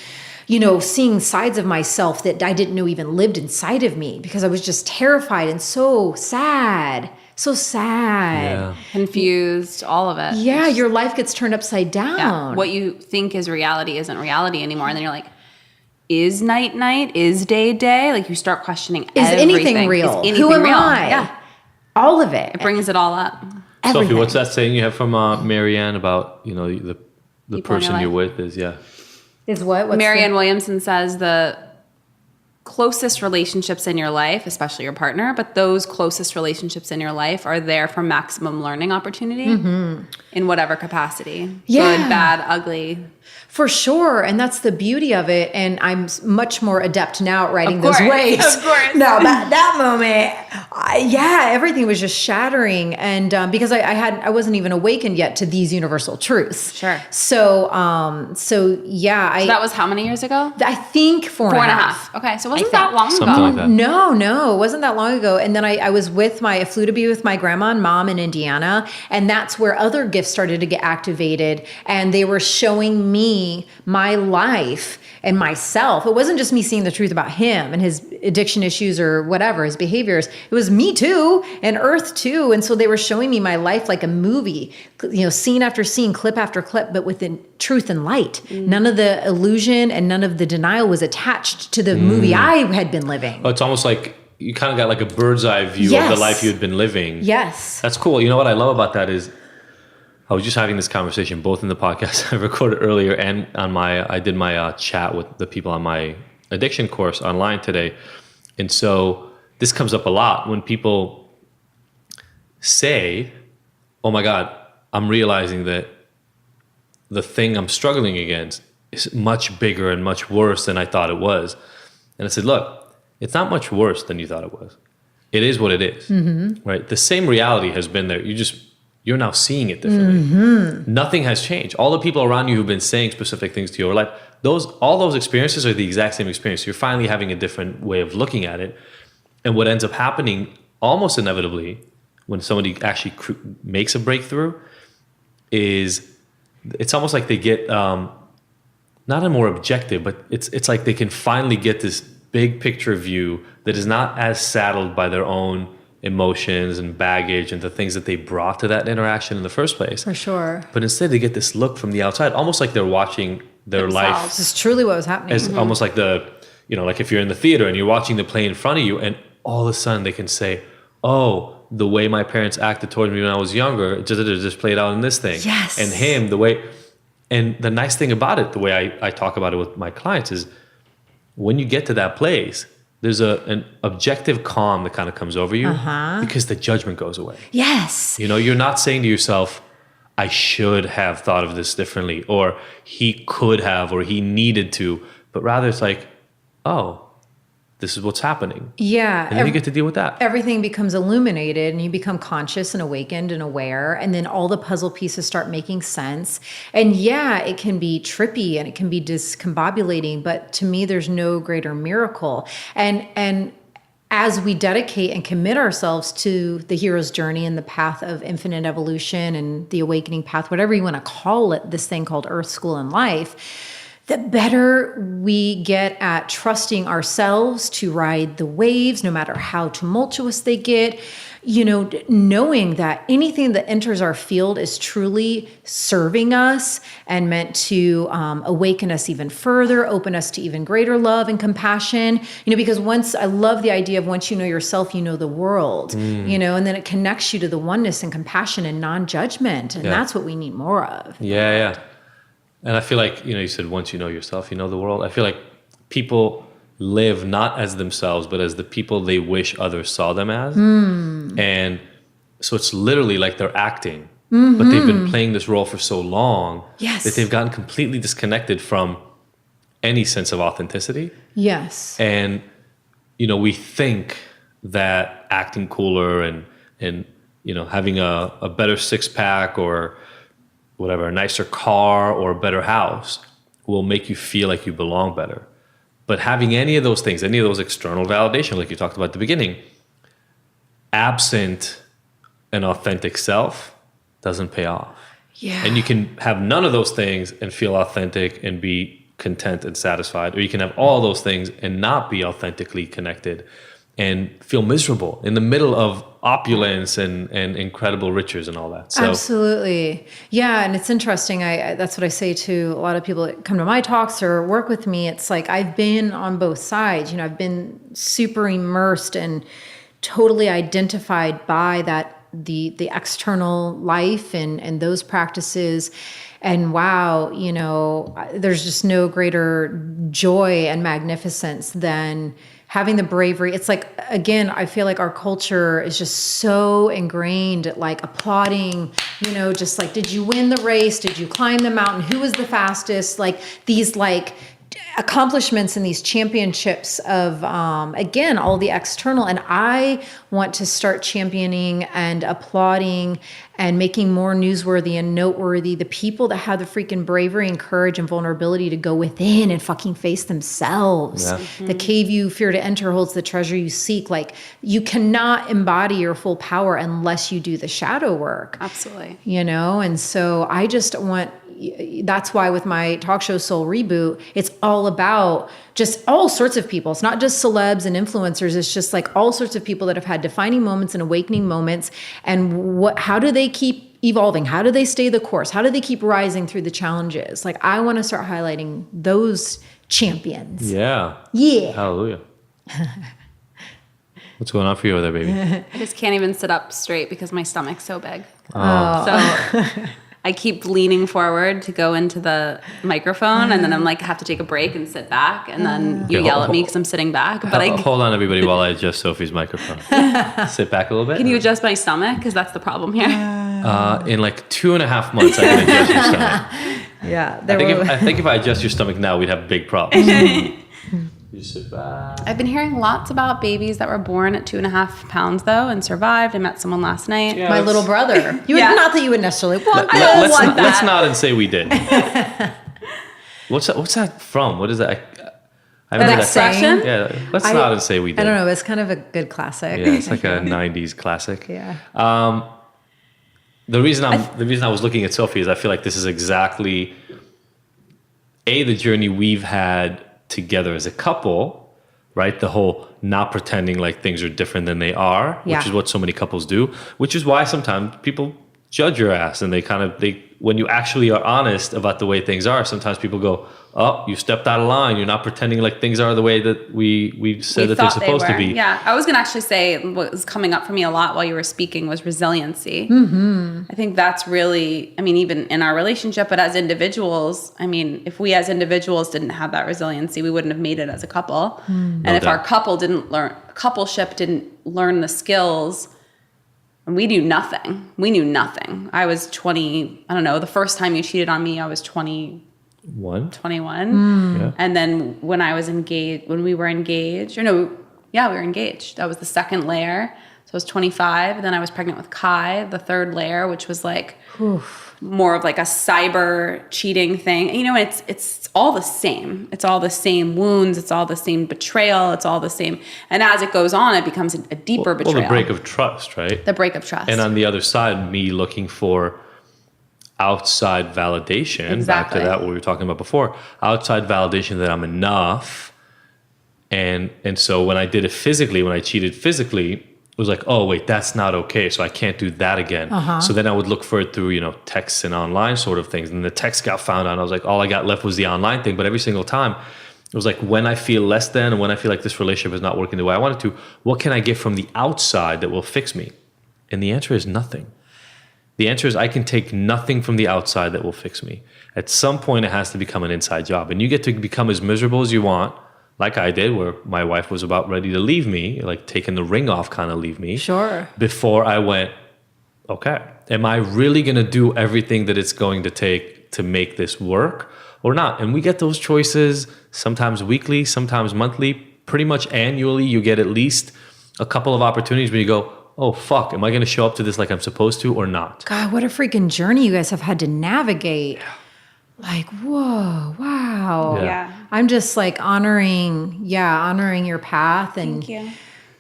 seeing sides of myself that I didn't know even lived inside of me, because I was just terrified and so sad. So sad. Yeah. Confused, all of it. Yeah, your life gets turned upside down. Yeah. What you think is reality isn't reality anymore. And then you're like, is night night? Is day day? Like, you start questioning everything. Anything real? Is anything Who am real? I? Yeah. All of it. It brings it all up. Everything. Sophie, what's that saying you have from Marianne about, the People in your person you're life. with is, yeah. Is what? What's Marianne Williamson says the closest relationships in your life, especially your partner, but those closest relationships in your life are there for maximum learning opportunity in whatever capacity. Yeah. Good, bad, ugly. For sure. And that's the beauty of it. And I'm much more adept now at riding those course, waves. of course. No, that moment, everything was just shattering. And because I wasn't even awakened yet to these universal truths. Sure. So So that was how many years ago? I think four and a half. Okay, so it wasn't that long Something ago. like that. No, it wasn't that long ago. And then I flew to be with my grandma and mom in Indiana. And that's where other gifts started to get activated. And they were showing me my life and myself. It wasn't just me seeing the truth about him and his addiction issues or whatever, his behaviors. It was me too, and Earth too. And so they were showing me my life like a movie, scene after scene, clip after clip, but within truth and light. None of the illusion and none of the denial was attached to the movie I had been living. Oh, it's almost like you kind of got like a bird's eye view of Yes. the life you had been living. Yes. That's cool. You know what I love about that is I was just having this conversation both in the podcast I recorded earlier and on I did my chat with the people on my addiction course online today. And so this comes up a lot when people say, oh my God, I'm realizing that the thing I'm struggling against is much bigger and much worse than I thought it was. And I said, look, it's not much worse than you thought it was. It is what it is, right? The same reality has been there. You're now seeing it differently. Nothing has changed. All the people around you who've been saying specific things to your life, all those experiences are the exact same experience. You're finally having a different way of looking at it. And what ends up happening almost inevitably when somebody actually makes a breakthrough is it's almost like they get not a more objective, but it's like they can finally get this big picture view that is not as saddled by their own emotions and baggage and the things that they brought to that interaction in the first place. For sure. But instead they get this look from the outside, almost like they're watching their life This is truly what was happening. as almost like like if you're in the theater and you're watching the play in front of you and all of a sudden they can say, oh, the way my parents acted towards me when I was younger, it just played out in this thing. Yes. And and the nice thing about it, the way I talk about it with my clients is when you get to that place, there's an objective calm that kind of comes over you because the judgment goes away. Yes. You're not saying to yourself, I should have thought of this differently, or he could have, or he needed to, but rather it's like, oh, This is what's happening. Yeah. And then you get to deal with that. Everything becomes illuminated and you become conscious and awakened and aware. And then all the puzzle pieces start making sense. And yeah, it can be trippy and it can be discombobulating, but to me, there's no greater miracle. And as we dedicate and commit ourselves to the hero's journey and the path of infinite evolution and the awakening path, whatever you want to call it, this thing called Earth, School, and Life, the better we get at trusting ourselves to ride the waves, no matter how tumultuous they get, knowing that anything that enters our field is truly serving us and meant to awaken us even further, open us to even greater love and compassion, because I love the idea of once you know yourself, you know the world, and then it connects you to the oneness and compassion and non-judgment. And that's what we need more of. Yeah. And I feel like, you said once you know yourself, you know the world. I feel like people live not as themselves, but as the people they wish others saw them as. And so it's literally like they're acting, but they've been playing this role for so long that they've gotten completely disconnected from any sense of authenticity. Yes. And, we think that acting cooler and having a better six-pack or whatever, a nicer car or a better house will make you feel like you belong better. But having any of those things, any of those external validation, like you talked about at the beginning, absent an authentic self, doesn't pay off. Yeah. And you can have none of those things and feel authentic and be content and satisfied, or you can have all those things and not be authentically connected and feel miserable in the middle of opulence and incredible riches and all that. So, absolutely. Yeah. And it's interesting. That's what I say to a lot of people that come to my talks or work with me. It's like, I've been on both sides. I've been super immersed and totally identified by the external life and those practices. And wow, there's just no greater joy and magnificence than having the bravery. It's like, again, I feel like our culture is just so ingrained at like applauding, just like, did you win the race? Did you climb the mountain? Who was the fastest? Like these like accomplishments and these championships of, again, all the external. And I want to start championing and applauding and making more newsworthy and noteworthy the people that have the freaking bravery and courage and vulnerability to go within and fucking face themselves. Yeah. Mm-hmm. The cave you fear to enter holds the treasure you seek. Like, you cannot embody your full power unless you do the shadow work. Absolutely. And so I just want, that's why with my talk show Soul Reboot, it's all about just all sorts of people. It's not just celebs and influencers. It's just like all sorts of people that have had defining moments and awakening moments. And how do they keep evolving? How do they stay the course? How do they keep rising through the challenges? Like, I want to start highlighting those champions. Yeah. Yeah. Hallelujah. What's going on for you over there, baby? I just can't even sit up straight because my stomach's so big. Oh. So I keep leaning forward to go into the microphone, and then I'm like, I have to take a break and sit back, and then you yell at me because I'm sitting back. But hold on, everybody, while I adjust Sophie's microphone. Sit back a little bit. Can you adjust my stomach? Because that's the problem here. In like 2.5 months, I can adjust your stomach. Yeah. I think if I adjust your stomach now, we'd have big problems. You sit back. I've been hearing lots about babies that were born at 2.5 pounds, though, and survived. I met someone last night. Yeah, my little brother. Not that you would necessarily want that. Let's nod and say we did. What's that from? What is that? I remember that saying? Yeah, let's nod and say we did. I don't know. It's kind of a good classic. Yeah, it's like a 90s classic. Yeah. The reason I was looking at Sophie is I feel like this is exactly the journey we've had together as a couple, right? The whole not pretending like things are different than they are, which is what so many couples do, which is why sometimes people judge your ass, and they when you actually are honest about the way things are, sometimes people go, oh, you stepped out of line. You're not pretending like things are the way that we said that they're supposed to be. Yeah, I was going to actually say what was coming up for me a lot while you were speaking was resiliency. Mm-hmm. I think that's really, even in our relationship, but as individuals, if we as individuals didn't have that resiliency, we wouldn't have made it as a couple. And if our coupleship didn't learn the skills, we knew nothing. I was 20, I don't know, the first time you cheated on me, I was 21 21. Yeah. And then when we were engaged, we were engaged. That was the second layer. So I was 25. And then I was pregnant with Kai, the third layer, which was like more of like a cyber cheating thing. It's all the same. It's all the same wounds. It's all the same betrayal. It's all the same. And as it goes on, it becomes a deeper betrayal. Well, the break of trust, right? The break of trust. And on the other side, me looking for outside validation. Exactly. Back to that, what we were talking about before. Outside validation that I'm enough. And so when I did it physically, when I cheated physically, it was like, oh, wait, that's not okay. So I can't do that again. So then I would look for it through, texts and online sort of things. And the text got found out. I was like, all I got left was the online thing. But every single time, it was like, when I feel less than and when I feel like this relationship is not working the way I want it to, what can I get from the outside that will fix me? And the answer is nothing. The answer is I can take nothing from the outside that will fix me. At some point, it has to become an inside job. And you get to become as miserable as you want, like I did, where my wife was about ready to leave me, like taking the ring off, kind of leave me. Sure. Before I went, okay, am I really going to do everything that it's going to take to make this work or not? And we get those choices sometimes weekly, sometimes monthly, pretty much annually. You get at least a couple of opportunities where you go, oh, fuck, am I going to show up to this like I'm supposed to or not? God, what a freaking journey you guys have had to navigate. Like, whoa, wow. Yeah. I'm just like honoring your path and Thank you.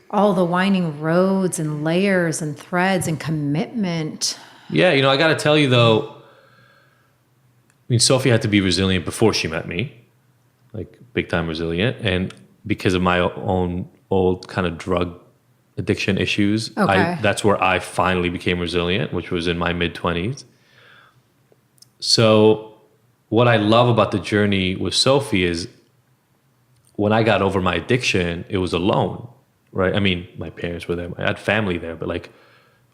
all the winding roads and layers and threads and commitment. Yeah, I got to tell you though, Sophie had to be resilient before she met me, like big time resilient. And because of my own old kind of drug addiction issues, that's where I finally became resilient, which was in my mid-20s. So what I love about the journey with Sophie is when I got over my addiction, it was alone, right? I mean, my parents were there. I had family there, but like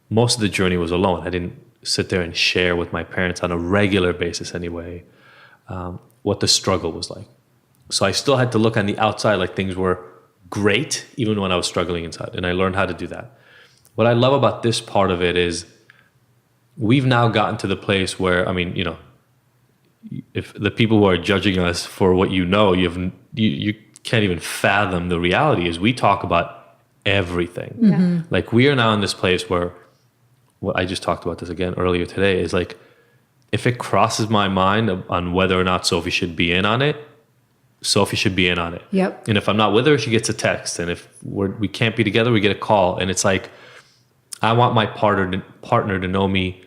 most of the journey was alone. I didn't sit there and share with my parents on a regular basis anyway, what the struggle was like. So I still had to look on the outside like things were great, even when I was struggling inside. And I learned how to do that. What I love about this part of it is we've now gotten to the place where, if the people who are judging us for what you can't even fathom the reality is we talk about everything. Mm-hmm. Like we are now in this place where what I just talked about this again earlier today is like, if it crosses my mind on whether or not Sophie should be in on it, Sophie should be in on it. Yep. And if I'm not with her, she gets a text. And if we can't be together, we get a call. And it's like, I want my partner to know me,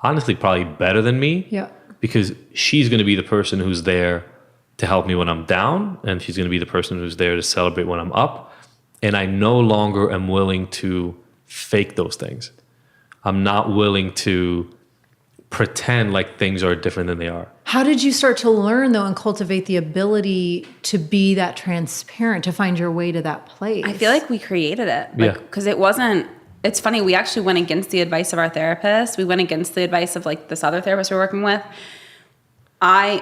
honestly, probably better than me. Yeah. Because she's going to be the person who's there to help me when I'm down. And she's going to be the person who's there to celebrate when I'm up. And I no longer am willing to fake those things. I'm not willing to pretend like things are different than they are. How did you start to learn, though, and cultivate the ability to be that transparent, to find your way to that place? I feel like we created it. Because it's funny, we actually went against the advice of our therapist. We went against the advice of like this other therapist we're working with. I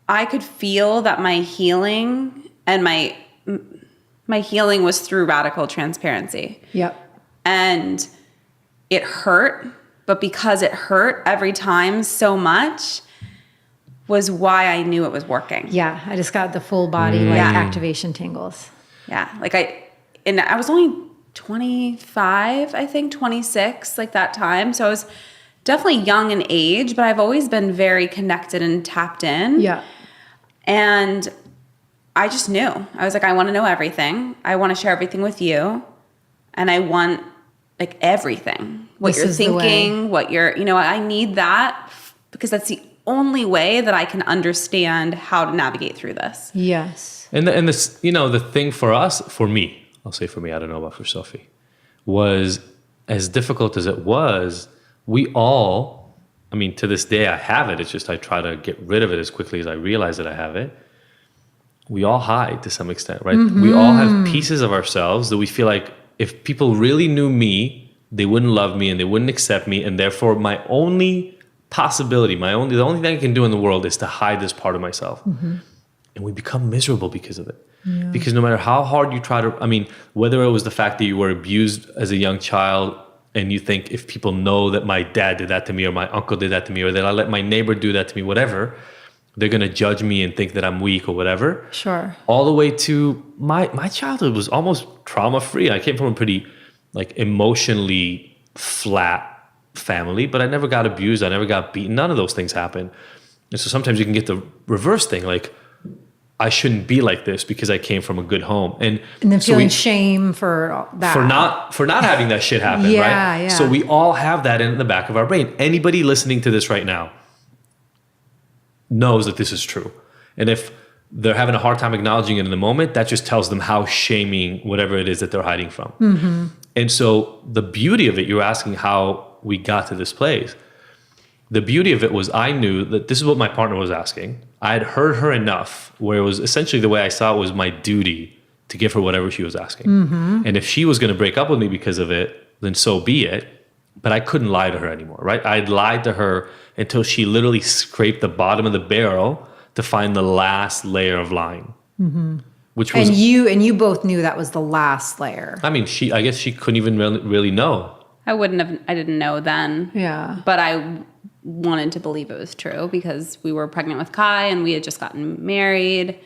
could feel that my healing and my healing was through radical transparency. Yep. And it hurt, but because it hurt every time so much was why I knew it was working. Yeah, I just got the full body activation tingles. Yeah, I was only 25, I think 26, like that time. So I was definitely young in age, but I've always been very connected and tapped in. Yeah. And I just knew. I was like, I want to know everything. I want to share everything with you. And I want like everything. What you're thinking, what you're, I need that because that's the only way that I can understand how to navigate through this. Yes. And this, the thing for me, I'll say for me, I don't know about for Sophie, was as difficult as it was, we all, to this day I have it. It's just I try to get rid of it as quickly as I realize that I have it. We all hide to some extent, right? Mm-hmm. We all have pieces of ourselves that we feel like if people really knew me, they wouldn't love me and they wouldn't accept me. And therefore my only possibility, the only thing I can do in the world is to hide this part of myself. Mm-hmm. And we become miserable because of it. Yeah. Because no matter how hard you try to, whether it was the fact that you were abused as a young child and you think if people know that my dad did that to me or my uncle did that to me or that I let my neighbor do that to me, whatever, they're going to judge me and think that I'm weak or whatever. Sure. All the way to my childhood was almost trauma-free. I came from a pretty like emotionally flat family, but I never got abused. I never got beaten. None of those things happened. And so sometimes you can get the reverse thing, like I shouldn't be like this because I came from a good home. And then so feeling shame for that. for not having that shit happen, Yeah, right? yeah. So we all have that in the back of our brain. Anybody listening to this right now knows that this is true. And if they're having a hard time acknowledging it in the moment, that just tells them how shaming whatever it is that they're hiding from. Mm-hmm. And so the beauty of it, you were asking how we got to this place. The beauty of it was I knew that this is what my partner was asking. I had heard her enough where it was essentially the way I saw it was my duty to give her whatever she was asking. Mm-hmm. And if she was going to break up with me because of it, then so be it. But I couldn't lie to her anymore, right? I'd lied to her until she literally scraped the bottom of the barrel to find the last layer of lying. Mm-hmm. Which was, and you both knew that was the last layer. I mean, I guess she couldn't even really know. I didn't know then. Yeah. But I wanted to believe it was true because we were pregnant with Kai and we had just gotten married.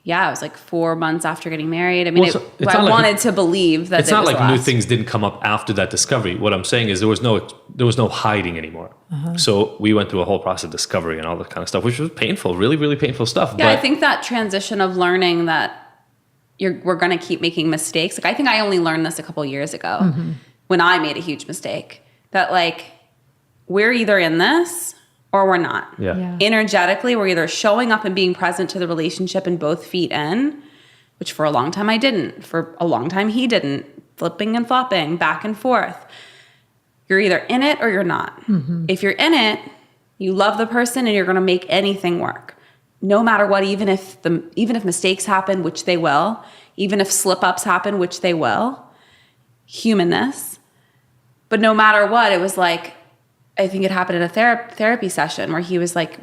Yeah, it was like 4 months after getting married. I mean, I wanted to believe that it's not like new things didn't come up after that discovery. What I'm saying is there was no hiding anymore. Uh-huh. So we went through a whole process of discovery and all that kind of stuff, which was painful, really, really painful stuff. Yeah, but I think that transition of learning that we're going to keep making mistakes. Like I think I only learned this a couple years ago when I made a huge mistake. That like we're either in this or we're not. Yeah. Energetically, we're either showing up and being present to the relationship and both feet in, which for a long time I didn't. For a long time he didn't. Flipping and flopping, back and forth. You're either in it or you're not. Mm-hmm. If you're in it, you love the person and you're going to make anything work. No matter what, even if mistakes happen, which they will, even if slip-ups happen, which they will, humanness. But no matter what, it was like, I think it happened in a therapy session where he was like,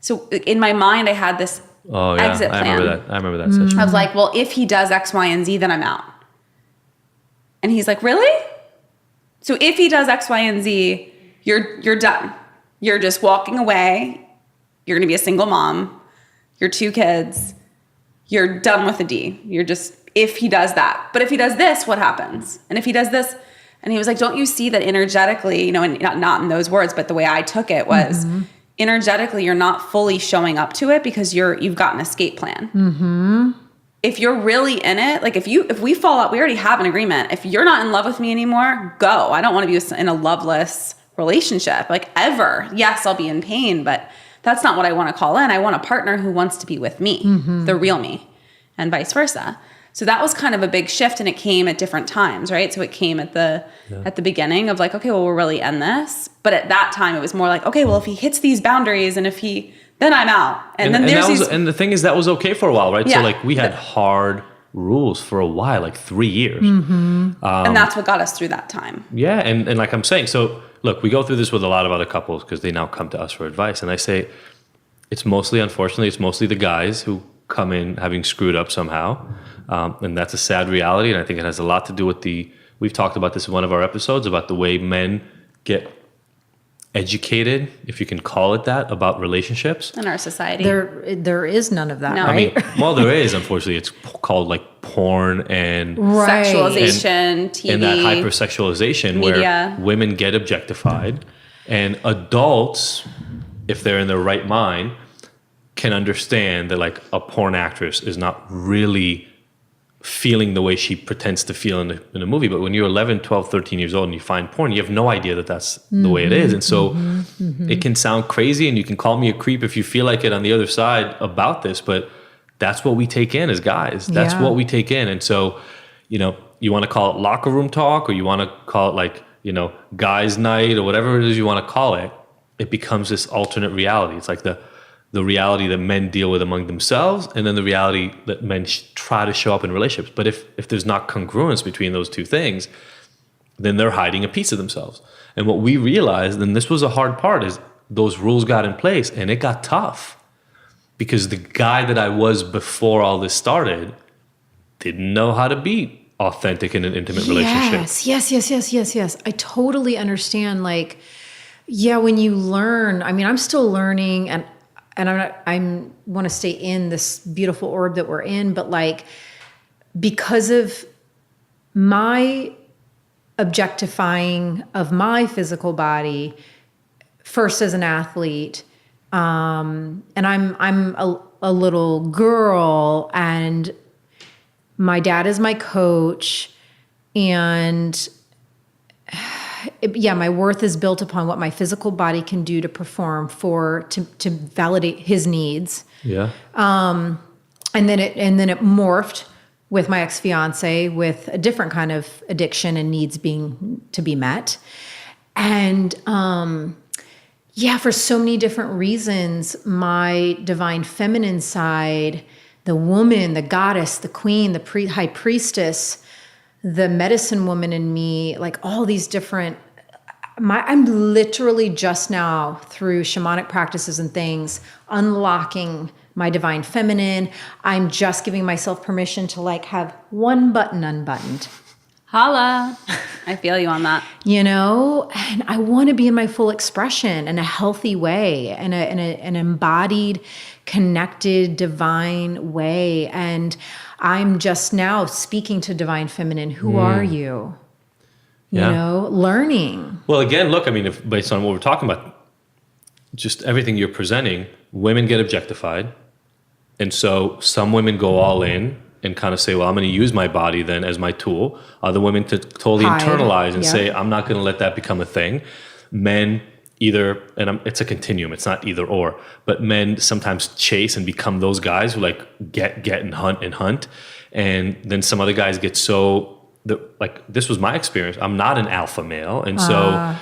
so in my mind, I had this exit plan. I remember that session. I was like, well, if he does X, Y, and Z, then I'm out. And he's like, really? So if he does X, Y, and Z, you're done. You're just walking away. You're going to be a single mom. Your 2 kids. You're done with the D. You're just, if he does that. But if he does this, what happens? And if he does this, and he was like, don't you see that energetically, and not in those words, but the way I took it was energetically, you're not fully showing up to it because you've got an escape plan. Mm-hmm. If you're really in it, like if we fall out, we already have an agreement. If you're not in love with me anymore, go. I don't want to be in a loveless relationship, like ever. Yes, I'll be in pain, but that's not what I want to call in. I want a partner who wants to be with me, the real me, and vice versa. So that was kind of a big shift, and it came at different times, right? So it came at the beginning of like, okay, well, we're really in this. But at that time, it was more like, okay, well, if he hits these boundaries, and then I'm out. And the thing is, that was okay for a while, right? Yeah. So like we had hard rules for a while, like 3 years. Mm-hmm. And that's what got us through that time. Yeah, and like I'm saying, so look, we go through this with a lot of other couples because they now come to us for advice, and I say, unfortunately, it's mostly the guys who come in having screwed up somehow. And that's a sad reality. And I think it has a lot to do with we've talked about this in one of our episodes about the way men get educated, if you can call it that, about relationships. In our society. There is none of that, No. right? I mean, well, there is, unfortunately. It's called like porn and sexualization, TV. And that hypersexualization media. Where women get objectified and adults, if they're in their right mind, can understand that like a porn actress is not really feeling the way she pretends to feel in a movie. But when you're 11, 12, 13 years old and you find porn, you have no idea that that's the way it is. And so it can sound crazy, and you can call me a creep if you feel like it on the other side about this, but that's what we take in as guys. That's what we take in. And so, you want to call it locker room talk, or you want to call it like, guys night, or whatever it is you want to call it, it becomes this alternate reality. It's like the reality that men deal with among themselves, and then the reality that men try to show up in relationships. But if there's not congruence between those two things, then they're hiding a piece of themselves. And what we realized, and this was a hard part, is those rules got in place, and it got tough. Because the guy that I was before all this started didn't know how to be authentic in an intimate relationship. Yes. I totally understand. Like, when you learn, I mean, I'm still learning, and I want to stay in this beautiful orb that we're in, but like, because of my objectifying of my physical body, first as an athlete, and I'm a little girl, and my dad is my coach, and my worth is built upon what my physical body can do to perform to validate his needs. Yeah. And then it morphed with my ex-fiance with a different kind of addiction and needs to be met. And, for so many different reasons, my divine feminine side, the woman, the goddess, the queen, the high priestess, the medicine woman in me, like all these different, I'm literally just now through shamanic practices and things, unlocking my divine feminine. I'm just giving myself permission to like have one button unbuttoned. Holla. I feel you on that. And I want to be in my full expression in a healthy way, in an embodied, connected, divine way. And I'm just now speaking to divine feminine. Who are you? Learning. Well, again, look, I mean, if based on what we're talking about, just everything you're presenting, women get objectified. And so some women go all in and kind of say, well, I'm going to use my body then as my tool. Other women to totally internalize and say, I'm not going to let that become a thing. Men either, and it's a continuum, it's not either or, but men sometimes chase and become those guys who like get and hunt. And then some other guys get this was my experience. I'm not an alpha male. And so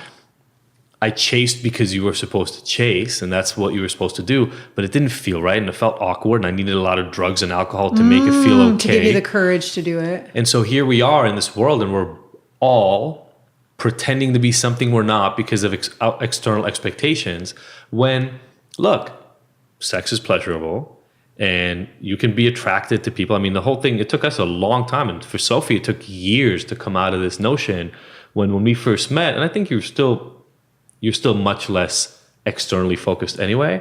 I chased because you were supposed to chase, and that's what you were supposed to do, but it didn't feel right, and it felt awkward, and I needed a lot of drugs and alcohol to make it feel okay. To give you the courage to do it. And so here we are in this world, and we're all pretending to be something we're not because of external expectations, when, look, sex is pleasurable, and you can be attracted to people. I mean, the whole thing, it took us a long time, and for Sophie, it took years to come out of this notion when we first met, and I think you're still much less externally focused anyway.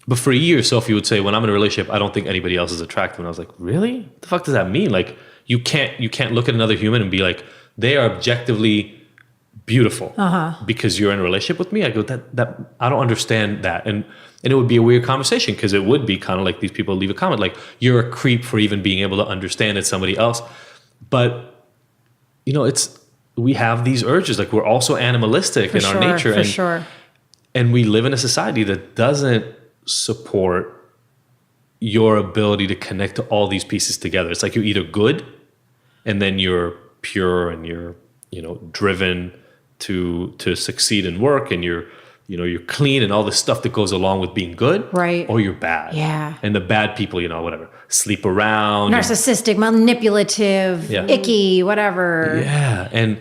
But for years, Sophie would say, when I'm in a relationship, I don't think anybody else is attractive. And I was like, really? What the fuck does that mean? Like, you can't look at another human and be like, they are objectively beautiful because you're in a relationship with me. I go, that I don't understand that. And it would be a weird conversation, because it would be kind of like these people leave a comment like, you're a creep for even being able to understand it's somebody else. But, we have these urges, like we're also animalistic in our nature. And we live in a society that doesn't support your ability to connect to all these pieces together. It's like you're either good and then you're pure and you're, driven to succeed in work, and you're clean and all the stuff that goes along with being good. Right. Or you're bad. Yeah. And the bad people, whatever, sleep around. Narcissistic, manipulative, icky, whatever. Yeah. And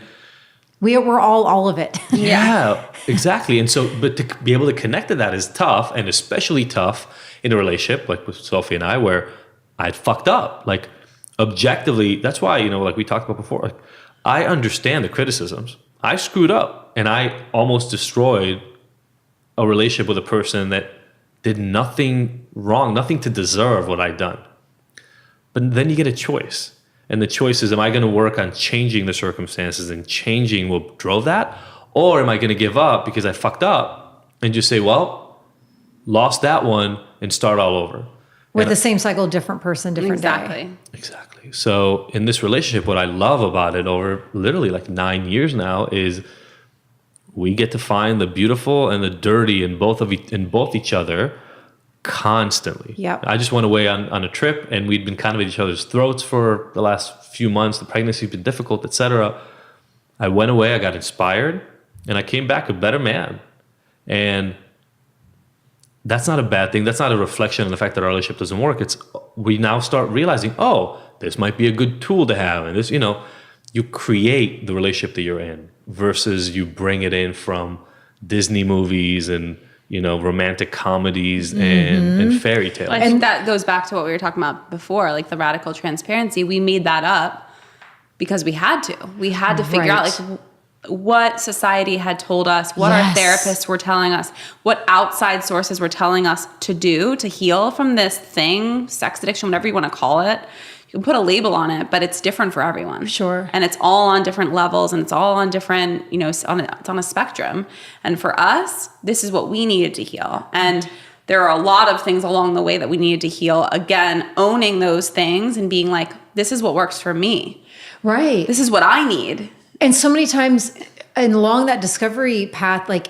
we're all of it. Yeah, exactly. And so, but to be able to connect to that is tough, and especially tough in a relationship like with Sophie and I, where I'd fucked up. Like, objectively, that's why, like we talked about before, like, I understand the criticisms. I screwed up, and I almost destroyed a relationship with a person that did nothing wrong, nothing to deserve what I'd done. But then you get a choice. And the choice is, am I going to work on changing the circumstances and changing what drove that? Or am I going to give up because I fucked up and just say, well, lost that one and start all over? With the same cycle, different person, different day. Exactly. So in this relationship, what I love about it over literally like 9 years now is we get to find the beautiful and the dirty in both each other constantly. Yep. I just went away on a trip, and we'd been kind of at each other's throats for the last few months. The pregnancy's been difficult, etc. I went away, I got inspired, and I came back a better man. And that's not a bad thing. That's not a reflection on the fact that our relationship doesn't work. It's, we now start realizing, oh, this might be a good tool to have. And this, you create the relationship that you're in versus you bring it in from Disney movies and, romantic comedies and fairy tales. I think that goes back to what we were talking about before, like the radical transparency. We made that up because we had to. We had to figure out, like, what society had told us, what our therapists were telling us, what outside sources were telling us to do to heal from this thing, sex addiction, whatever you want to call it. You can put a label on it, but it's different for everyone. Sure. And it's all on different levels, and it's all on different, it's on a spectrum. And for us, this is what we needed to heal. And there are a lot of things along the way that we needed to heal. Again, owning those things and being like, this is what works for me. Right. This is what I need. And so many times and along that discovery path, like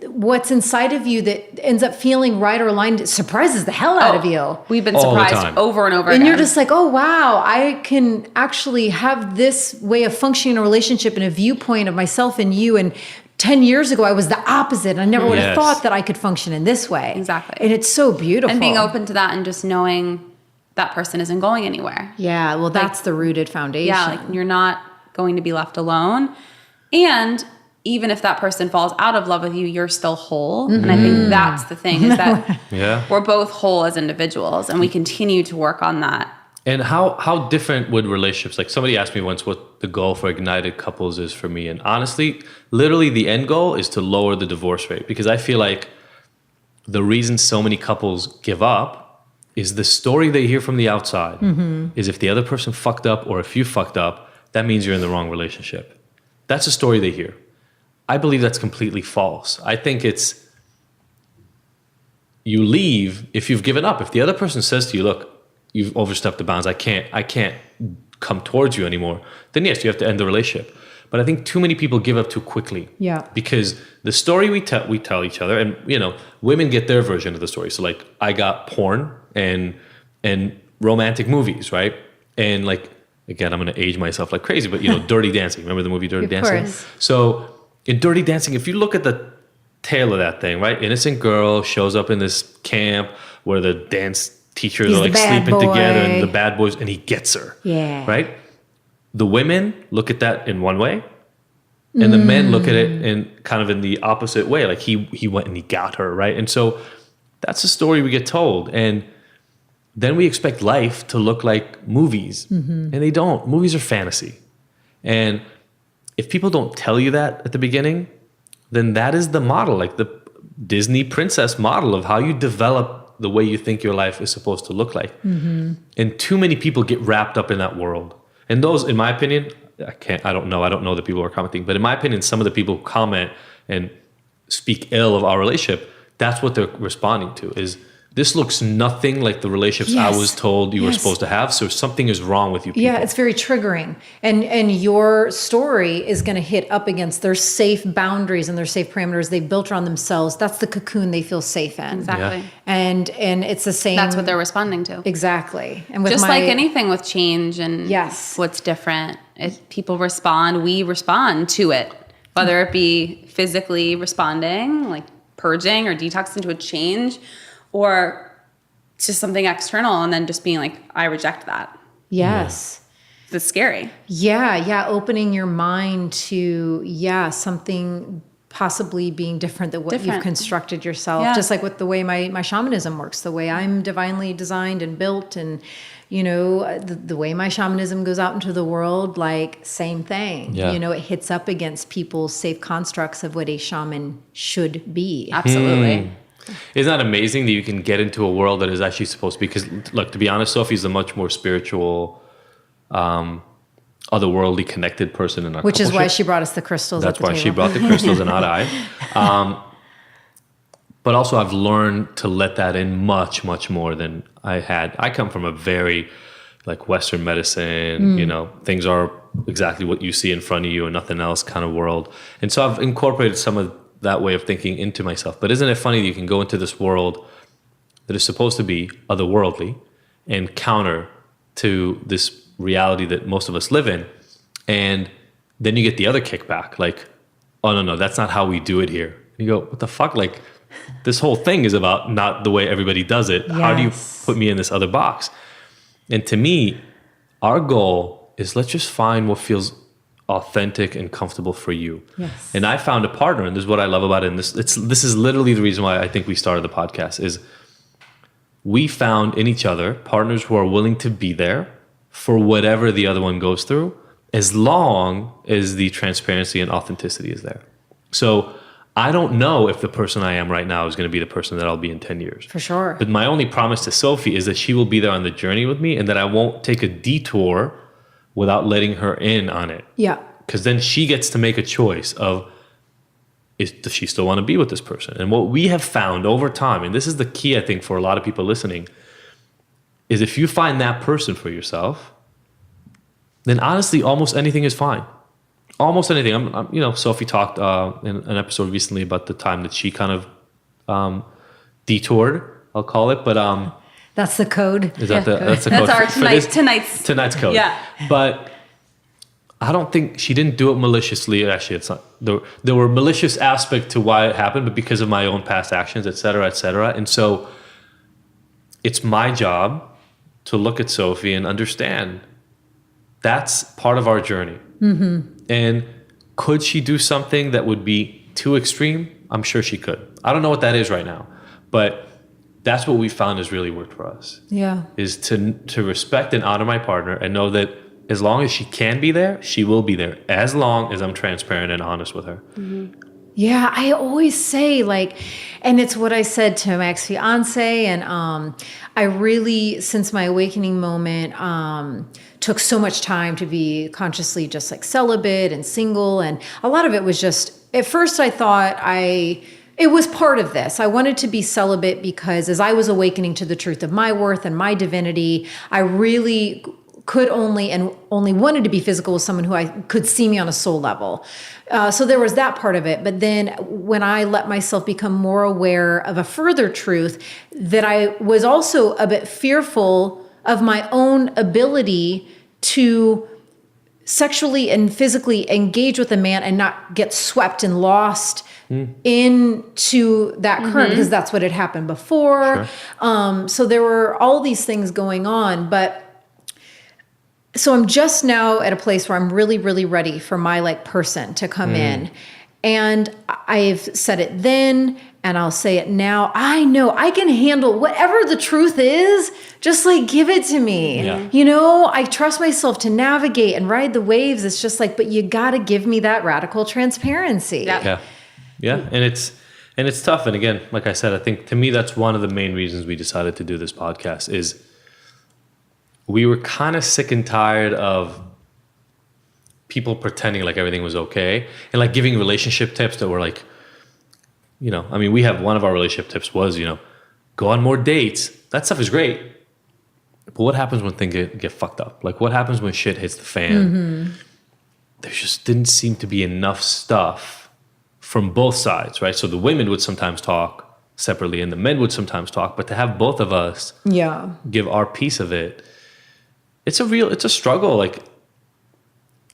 what's inside of you that ends up feeling right or aligned surprises the hell out of you. We've been All the surprised time. over and over And again. you're just like, oh, wow, I can actually have this way of functioning in a relationship and a viewpoint of myself and you. And 10 years ago, I was the opposite. And I never would have thought that I could function in this way. Exactly. And it's so beautiful. And being open to that and just knowing that person isn't going anywhere. Yeah, well, that's the rooted foundation. Yeah, like you're not going to be left alone. And even if that person falls out of love with you, you're still whole. And I think that's the thing is that we're both whole as individuals and we continue to work on that. And how different would relationships, like somebody asked me once what the goal for ignited couples is for me. And honestly, literally the end goal is to lower the divorce rate, because I feel like the reason so many couples give up is the story they hear from the outside is if the other person fucked up or if you fucked up, that means you're in the wrong relationship. That's the story they hear. I believe that's completely false. I think it's you leave if you've given up. If the other person says to you, look, you've overstepped the bounds, I can't come towards you anymore, then yes, you have to end the relationship. But I think too many people give up too quickly. Yeah. Because the story we tell each other, and women get their version of the story. So like I got porn and romantic movies, right? And like again, I'm gonna age myself like crazy, but Dirty Dancing. Remember the movie Dirty Dancing? Course. So in Dirty Dancing, if you look at the tail of that thing, right? Innocent girl shows up in this camp where the dance teachers are like sleeping together and the bad boys, and he gets her. Yeah. Right? The women look at that in one way, and the men look at it in kind of in the opposite way. Like he went and he got her, right? And so that's the story we get told. And then we expect life to look like movies, and they don't. Movies are fantasy. And if people don't tell you that at the beginning, then that is the model, like the Disney princess model of how you develop the way you think your life is supposed to look like. And too many people get wrapped up in that world. And those, in my opinion, I don't know that people are commenting, but in my opinion, some of the people who comment and speak ill of our relationship, that's what they're responding to is, this looks nothing like the relationships I was told you were supposed to have. So something is wrong with you people. Yeah, it's very triggering. And your story is going to hit up against their safe boundaries and their safe parameters they've built around themselves. That's the cocoon they feel safe in. Exactly. Yeah. And it's the same. That's what they're responding to. Exactly. And with just like anything with change and what's different, people respond, we respond to it, whether it be physically responding, like purging or detoxing to a change, or just something external and then just being like, I reject that. Yes. That's scary. Yeah. Opening your mind to, something possibly being different than what you've constructed yourself. Yeah. Just like with the way my shamanism works, the way I'm divinely designed and built, and the way my shamanism goes out into the world, like same thing. Yeah. It hits up against people's safe constructs of what a shaman should be. Absolutely. Isn't that amazing that you can get into a world that is actually supposed to be? Because look, to be honest, Sophie's a much more spiritual, otherworldly connected person in our Which is coupleship. why she brought us the crystals. That's at the why table. she brought the crystals and not I. But also I've learned to let that in much, much more than I had. I come from a very like Western medicine, things are exactly what you see in front of you and nothing else kind of world. And so I've incorporated some of that way of thinking into myself. But isn't it funny that you can go into this world that is supposed to be otherworldly and counter to this reality that most of us live in, and then you get the other kickback, like, oh no, that's not how we do it here. And you go, what the fuck? Like, this whole thing is about not the way everybody does it. Yes. How do you put me in this other box? And to me, our goal is let's just find what feels authentic and comfortable for you. Yes. And I found a partner, and this is what I love about it. And this is literally the reason why I think we started the podcast is we found in each other partners who are willing to be there for whatever the other one goes through, as long as the transparency and authenticity is there. So I don't know if the person I am right now is going to be the person that I'll be in 10 years. For sure. But my only promise to Sophie is that she will be there on the journey with me and that I won't take a detour without letting her in on it. Yeah. Because then she gets to make a choice of, does she still want to be with this person? And what we have found over time, and this is the key, I think, for a lot of people listening, is if you find that person for yourself, then honestly, almost anything is fine. Almost anything. Sophie talked in an episode recently about the time that she kind of detoured, I'll call it, but that's the code. That's the code? That's our tonight's code. Yeah. But I don't think she didn't do it maliciously. Actually, it's not. There were malicious aspects to why it happened, but because of my own past actions, et cetera, et cetera. And so it's my job to look at Sophie and understand that's part of our journey. Mm-hmm. And could she do something that would be too extreme? I'm sure she could. I don't know what that is right now, but that's what we found has really worked for us. Yeah. Is to respect and honor my partner and know that as long as she can be there, she will be there, as long as I'm transparent and honest with her. Mm-hmm. Yeah, I always say and it's what I said to my ex-fiance, and I really, since my awakening moment, took so much time to be consciously just celibate and single, and a lot of it was just, at first I thought it was part of this. I wanted to be celibate because as I was awakening to the truth of my worth and my divinity, I really could only wanted to be physical with someone who I could see me on a soul level. So there was that part of it. But then when I let myself become more aware of a further truth, that I was also a bit fearful of my own ability to sexually and physically engage with a man and not get swept and lost into that current, because that's what had happened before. Sure. So there were all these things going on, but so I'm just now at a place where I'm really, really ready for my person to come in. And I've said it then, and I'll say it now. I know I can handle whatever the truth is. Just give it to me. Yeah. I trust myself to navigate and ride the waves. It's just but you got to give me that radical transparency. Yeah. And it's tough. And again, like I said, I think to me, that's one of the main reasons we decided to do this podcast is we were kind of sick and tired of people pretending everything was okay and giving relationship tips that were we have one of our relationship tips was, go on more dates. That stuff is great. But what happens when things get fucked up? What happens when shit hits the fan? Mm-hmm. There just didn't seem to be enough stuff from both sides, right? So the women would sometimes talk separately and the men would sometimes talk, but to have both of us give our piece of it, it's a struggle.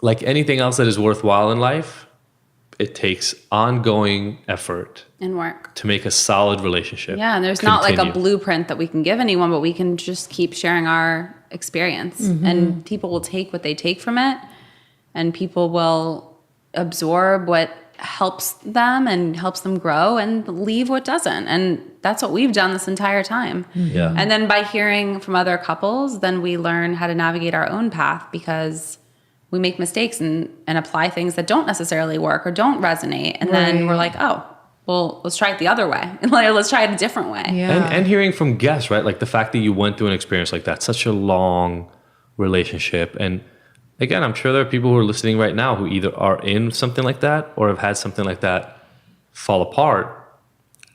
Like anything else that is worthwhile in life, it takes ongoing effort and work to make a solid relationship. Yeah, and there's not a blueprint that we can give anyone, but we can just keep sharing our experience. Mm-hmm. And people will take what they take from it, and people will absorb what helps them and helps them grow and leave what doesn't. And that's what we've done this entire time. Yeah. And then by hearing from other couples, then we learn how to navigate our own path, because we make mistakes and apply things that don't necessarily work or don't resonate. And then we're well, let's try it the other way. Let's try it a different way. Yeah. And hearing from guests, right? The fact that you went through an experience like that, such a long relationship. And again, I'm sure there are people who are listening right now who either are in something like that or have had something like that fall apart.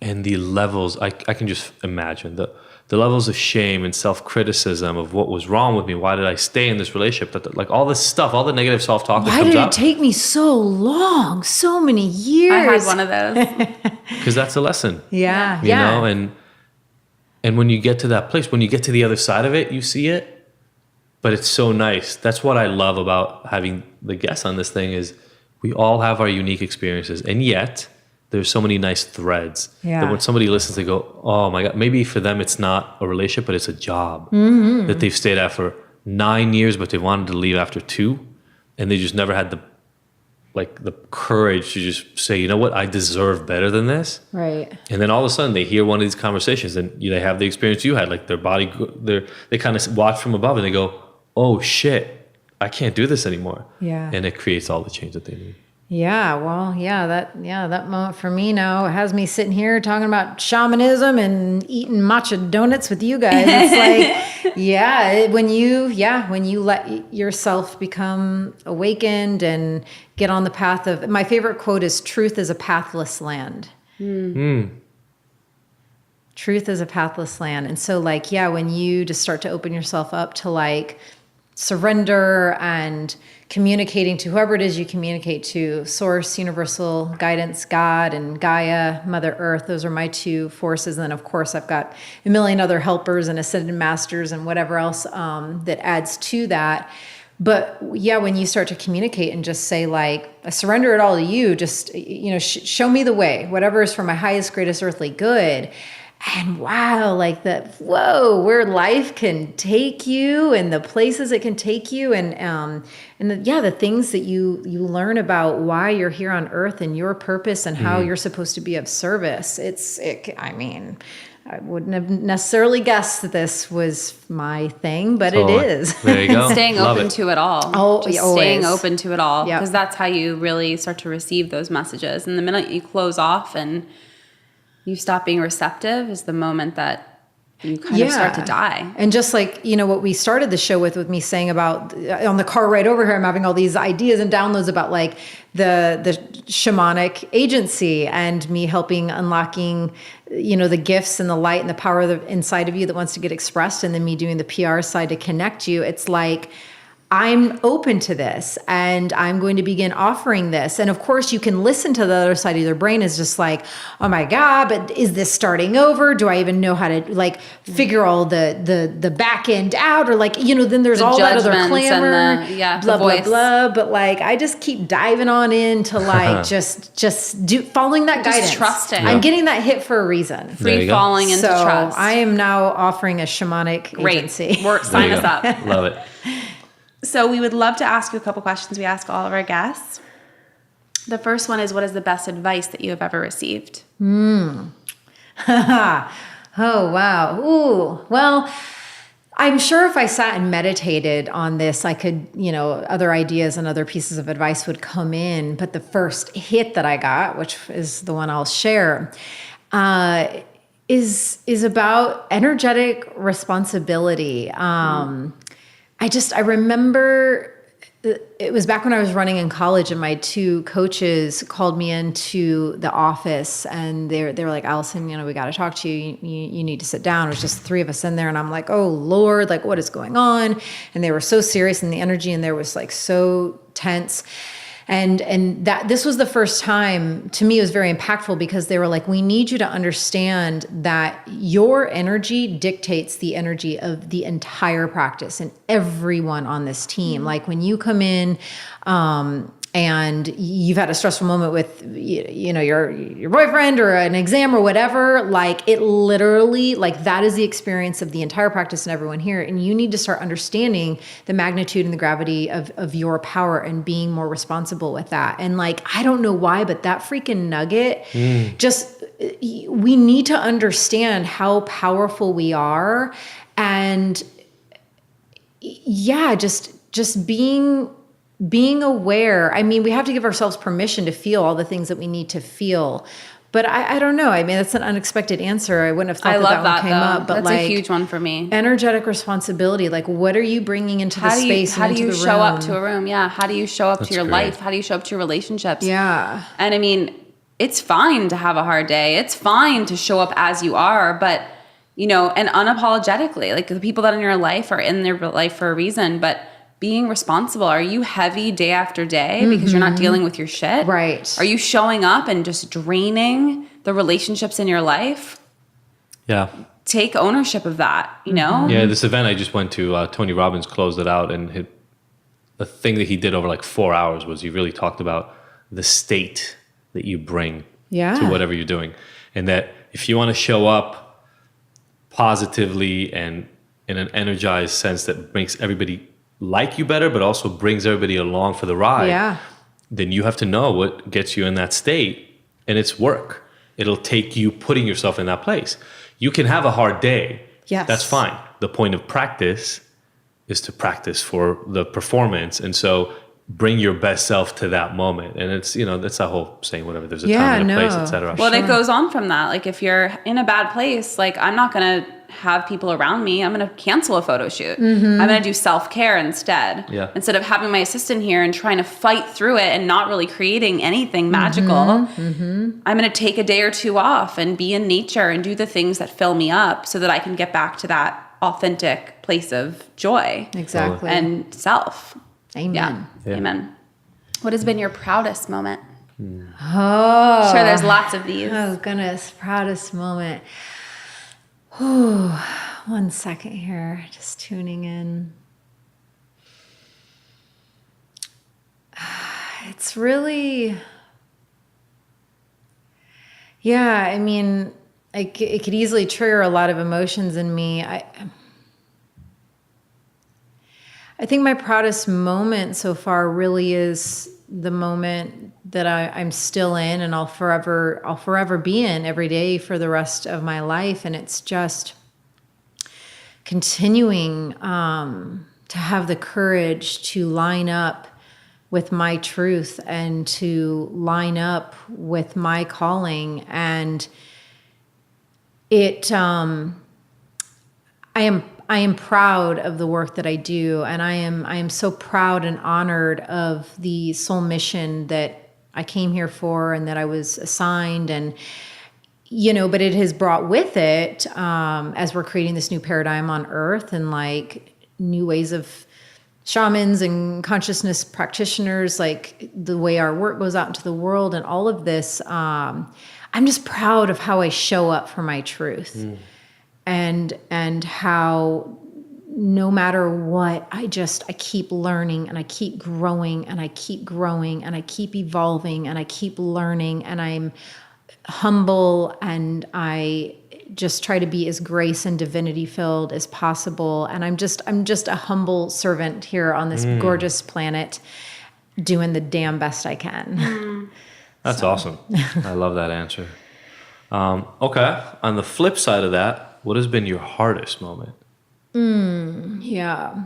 And the levels, I can just imagine the levels of shame and self-criticism of what was wrong with me. Why did I stay in this relationship? All this stuff, all the negative self-talk that comes up. Why did it take me so long, so many years? I had one of those. Because that's a lesson. Yeah. You know, and when you get to that place, when you get to the other side of it, you see it. But it's so nice. That's what I love about having the guests on this thing is we all have our unique experiences. And yet there's so many nice threads that when somebody listens, they go, oh my God, maybe for them it's not a relationship, but it's a job that they've stayed at for 9 years, but they wanted to leave after 2. And they just never had the courage to just say, you know what, I deserve better than this. Right. And then all of a sudden they hear one of these conversations and they have the experience you had, their body, they kind of watch from above and they go, oh shit, I can't do this anymore. Yeah. And it creates all the change that they need. Yeah, well, that moment for me now has me sitting here talking about shamanism and eating matcha donuts with you guys. It's like, when you let yourself become awakened and get on the path of, my favorite quote is, truth is a pathless land. Truth is a pathless land. And so when you just start to open yourself up to surrender and communicating to whoever it is you communicate to, source, universal guidance, God, and Gaia, Mother Earth. Those are my two forces. And then, of course, I've got a million other helpers and ascended masters and whatever else that adds to that. But when you start to communicate and just say, I surrender it all to you, just, show me the way, whatever is for my highest, greatest earthly good. And wow, where life can take you and the places it can take you, and the things that you learn about why you're here on earth and your purpose and how you're supposed to be of service. I wouldn't have necessarily guessed that this was my thing, but it is. There you go. Staying open to it all. Staying open to it all. Yep. Because that's how you really start to receive those messages. And the minute you close off and you stop being receptive is the moment that you kind of start to die. And just what we started the show with me saying about on the car ride over here, I'm having all these ideas and downloads about the shamanic agency and me helping unlocking, the gifts and the light and the power inside of you that wants to get expressed. And then me doing the PR side to connect you. It's I'm open to this and I'm going to begin offering this. And of course you can listen to the other side of your brain is just oh my God, but is this starting over? Do I even know how to figure all the back end out? Or then there's all that other clamor, blah, blah, blah. But I just keep diving on into following that guidance. Just trusting. I'm getting that hit for a reason. Free falling into trust. I am now offering a shamanic agency. Sign us up. Love it. So we would love to ask you a couple questions we ask all of our guests. The first one is, what is the best advice that you have ever received? Oh, wow. Ooh, well, I'm sure if I sat and meditated on this, I could, other ideas and other pieces of advice would come in. But the first hit that I got, which is the one I'll share, is about energetic responsibility. I remember it was back when I was running in college and my two coaches called me into the office and they were like, Alyson, we got to talk to you. You need to sit down. It was just the three of us in there. And I'm like, oh Lord, what is going on? And they were so serious and the energy in there was so tense. And that this was the first time, to me, it was very impactful because they were like, we need you to understand that your energy dictates the energy of the entire practice and everyone on this team. When you come in, and you've had a stressful moment with, your boyfriend or an exam or whatever, it literally, that is the experience of the entire practice and everyone here. And you need to start understanding the magnitude and the gravity of your power and being more responsible with that. And I don't know why, but that freaking nugget, we need to understand how powerful we are. And just being aware. We have to give ourselves permission to feel all the things that we need to feel. But I don't know. That's an unexpected answer. I wouldn't have thought that one came up. But that's a huge one for me. Energetic responsibility. What are you bringing into the space? How do you show up to a room? Yeah. How do you show up to your life? How do you show up to your relationships? Yeah. And it's fine to have a hard day. It's fine to show up as you are, but and unapologetically, the people that are in your life are in their life for a reason, but being responsible. Are you heavy day after day because you're not dealing with your shit? Right. Are you showing up and just draining the relationships in your life? Yeah. Take ownership of that, Yeah, this event I just went to, Tony Robbins closed it out, and the thing that he did over 4 hours was he really talked about the state that you bring to whatever you're doing. And that if you want to show up positively and in an energized sense that makes everybody like you better, but also brings everybody along for the ride, then you have to know what gets you in that state, and it's work. It'll take you putting yourself in that place. You can have a hard day. Yes. That's fine. The point of practice is to practice for the performance. And so bring your best self to that moment. And it's, that's that whole saying, whatever, there's a time and a place, etc. Well, it goes on from that. Like if you're in a bad place, like I'm not going to have people around me. I'm going to cancel a photo shoot. I'm going to do self-care instead. Yeah. Instead of having my assistant here and trying to fight through it and not really creating anything magical, I'm going to take a day or two off and be in nature and do the things that fill me up so that I can get back to that authentic place of joy. Exactly. And self. Amen. Yeah. Amen. What has been your proudest moment? Oh. Sure, there's lots of these. Oh, goodness. Proudest moment. Whew. 1 second here. Just tuning in. It's really... Yeah, I mean, it could easily trigger a lot of emotions in me. I think my proudest moment so far really is the moment that I'm still in, and I'll forever be in every day for the rest of my life. And it's just continuing to have the courage to line up with my truth and to line up with my calling. And I am proud of the work that I do, and I am so proud and honored of the soul mission that I came here for and that I was assigned. And but it has brought with it, as we're creating this new paradigm on Earth and like new ways of shamans and consciousness practitioners, like the way our work goes out into the world and all of this. I'm just proud of how I show up for my truth. And how no matter what, I keep learning and I keep growing and I keep growing and I keep evolving and I keep learning, and I'm humble and I just try to be as grace and divinity filled as possible. And I'm just a humble servant here on this gorgeous planet doing the damn best I can. That's awesome. I love that answer. Okay. On the flip side of that, what has been your hardest moment? Yeah.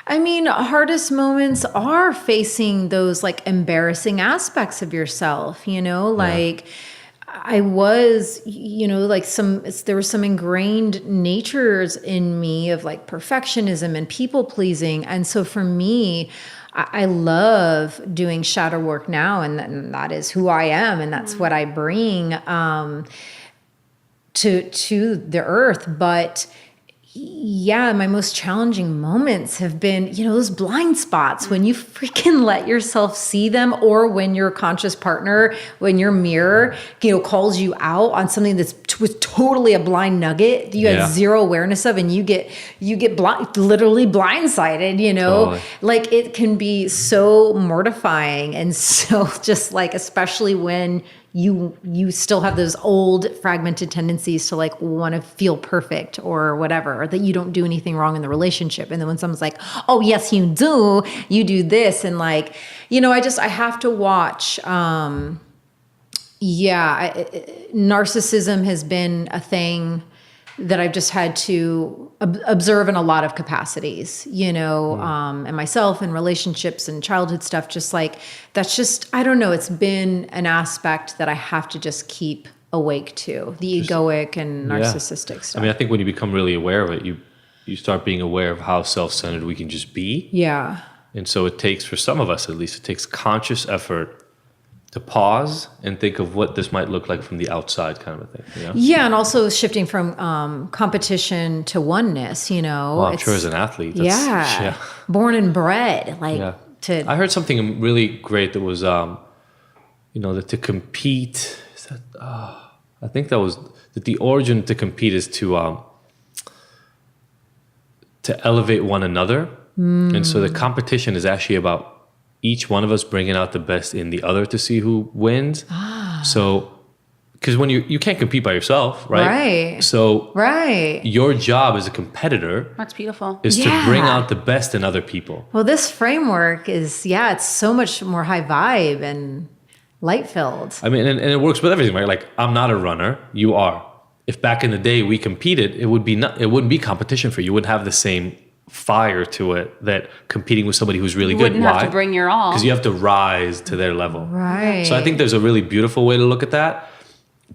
I mean, hardest moments are facing those like embarrassing aspects of yourself, like I was, like there were some ingrained natures in me of like perfectionism and people pleasing. And so for me, I love doing shadow work now, and that is who I am, and that's what I bring to the earth. But yeah, my most challenging moments have been, those blind spots when you freaking let yourself see them, or when your conscious partner, when your mirror, calls you out on something that's was totally a blind nugget that you had zero awareness of, and you get literally blindsided, Totally. Like it can be so mortifying. And so just like, especially when you still have those old fragmented tendencies to like want to feel perfect or whatever, or that you don't do anything wrong in the relationship. And then when someone's like, oh yes, you do this. And like, I have to watch, narcissism has been a thing that I've just had to observe in a lot of capacities, and myself and relationships and childhood stuff, just like, that's just, I don't know. It's been an aspect that I have to just keep awake to, the egoic and narcissistic stuff. I mean, I think when you become really aware of it, you start being aware of how self-centered we can just be. Yeah. And so it takes, for some of us at least, it takes conscious effort to pause and think of what this might look like from the outside, kind of a thing. Yeah, and also shifting from competition to oneness, Well, I'm sure as an athlete. That's, born and bred. I heard something really great that was, that to compete, I think that the origin to compete is to elevate one another. And so the competition is actually about each one of us bringing out the best in the other to see who wins. So, because when you can't compete by yourself, right? Right. So, right. Your job as a competitor, That's beautiful, is to bring out the best in other people. Well, this framework is, it's so much more high vibe and light filled. I mean, and it works with everything, right? Like, I'm not a runner, you are. If back in the day we competed, it wouldn't be competition for you. You wouldn't have the same fire to it that competing with somebody who's really You good. wouldn't have to bring your all. Because you have to rise to their level. Right. So I think there's a really beautiful way to look at that,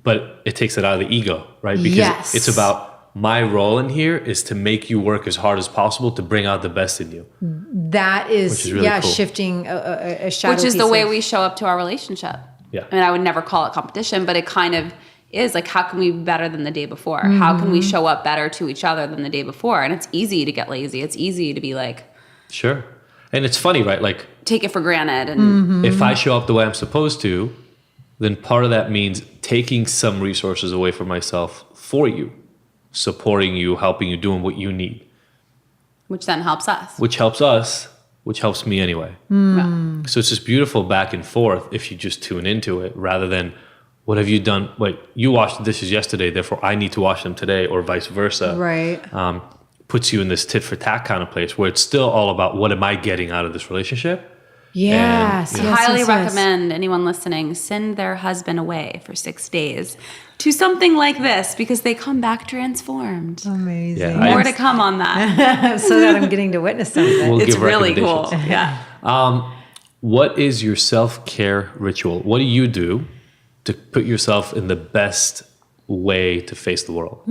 but it takes it out of the ego, right? Because Yes. it's about my role in here is to make you work as hard as possible to bring out the best in you. That is, Which is really cool. shifting a shadow Which is piece the way of- we show up to our relationship. Yeah. I mean, I would never call it competition, but it kind of is like, how can we be better than the day before? How can we show up better to each other than the day before? And it's easy to get lazy. It's easy to be like, Sure. And it's funny, right? Like take it for granted. And if I show up the way I'm supposed to, then part of that means taking some resources away from myself for you, supporting you, helping you, doing what you need, which then helps us. which helps us, which helps me anyway. Yeah. So it's this beautiful back and forth if you just tune into it rather than what have you done? Wait, you washed the dishes yesterday, therefore I need to wash them today, or vice versa. Right. Puts you in this tit for tat kind of place where it's still all about what am I getting out of this relationship? Yes. And, yes, Highly yes, yes. recommend anyone listening send their husband away for 6 days to something like this because they come back transformed. Amazing. Yeah, More to come on that. So that I'm getting to witness some of it. We'll It's give really cool. recommendations. Yeah. What is your self-care ritual? What do you do to put yourself in the best way to face the world?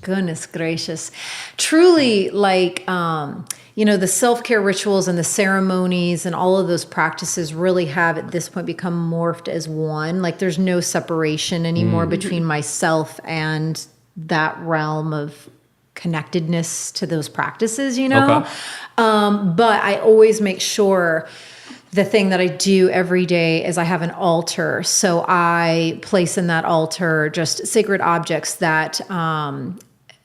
Goodness gracious. Truly, like, the self-care rituals and the ceremonies and all of those practices really have at this point become morphed as one. Like there's no separation anymore between myself and that realm of connectedness to those practices, Okay. But I always make sure the thing that I do every day is I have an altar. So I place in that altar just sacred objects that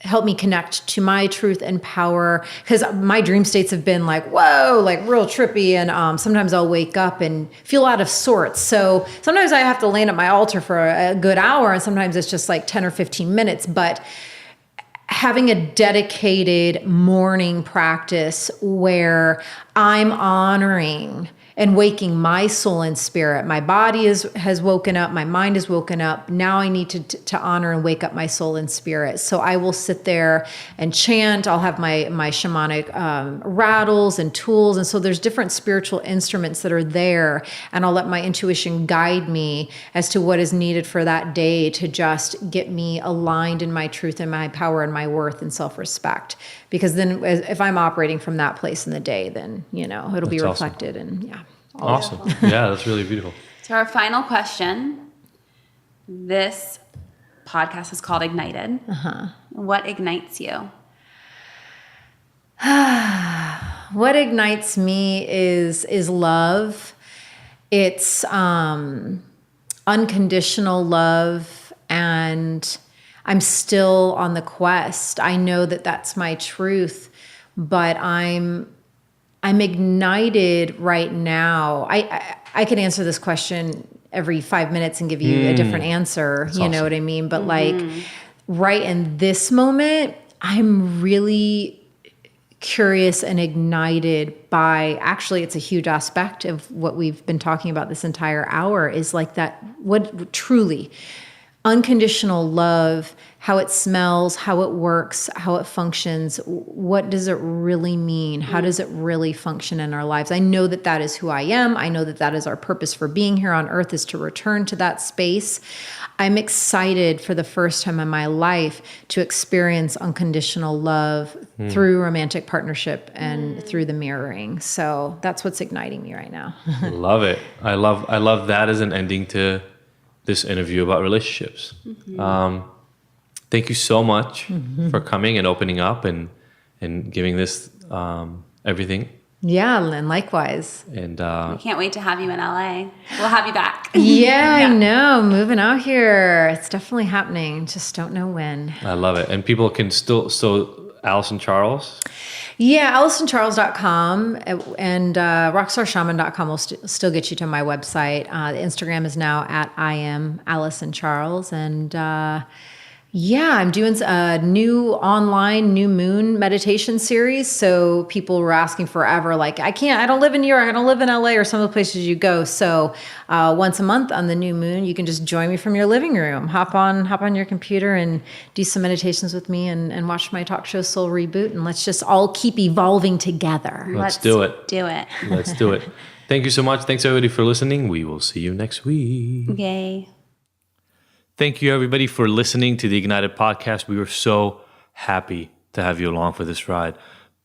help me connect to my truth and power. Because my dream states have been like, whoa, like real trippy. And sometimes I'll wake up and feel out of sorts. So sometimes I have to land at my altar for a good hour. And sometimes it's just like 10 or 15 minutes. But having a dedicated morning practice where I'm honoring and waking my soul and spirit. My body has woken up. My mind has woken up. Now I need to honor and wake up my soul and spirit. So I will sit there and chant. I'll have my shamanic rattles and tools. And so there's different spiritual instruments that are there. And I'll let my intuition guide me as to what is needed for that day to just get me aligned in my truth and my power and my worth and self-respect. Because then if I'm operating from that place in the day, then, it'll be That's reflected. And yeah. Awesome. Yeah, that's really beautiful. So our final question. This podcast is called Ignited. What ignites you? What ignites me is love. It's unconditional love, and I'm still on the quest. I know that that's my truth, but I'm ignited right now. I could answer this question every 5 minutes and give you a different answer. That's you know awesome. what I mean? But like right in this moment, I'm really curious and ignited by, actually, it's a huge aspect of what we've been talking about this entire hour, is like that, what truly unconditional love, how it smells, how it works, how it functions. What does it really mean? How does it really function in our lives? I know that that is who I am. I know that that is our purpose for being here on earth, is to return to that space. I'm excited for the first time in my life to experience unconditional love through romantic partnership and through the mirroring. So that's what's igniting me right now. Love it. I love that as an ending to this interview about relationships. Thank you so much for coming and opening up and giving this everything. Yeah, and likewise. And I can't wait to have you in LA. We'll have you back. Yeah, I know. Moving out here. It's definitely happening. Just don't know when. I love it. And people can still, so Alyson Charles. Yeah, AlysonCharles.com and rockstarshaman.com will still get you to my website. The Instagram is now at I am Alyson Charles. And Yeah, I'm doing a new online new moon meditation series. So people were asking forever, like, I don't live in New York, I don't live in LA or some of the places you go. So once a month on the new moon, you can just join me from your living room. Hop on your computer and do some meditations with me and watch my talk show Soul Reboot. And let's just all keep evolving together. Let's do it. Do it. Let's do it. Thank you so much. Thanks everybody for listening. We will see you next week. Yay. Thank you, everybody, for listening to the Ignited podcast. We were so happy to have you along for this ride.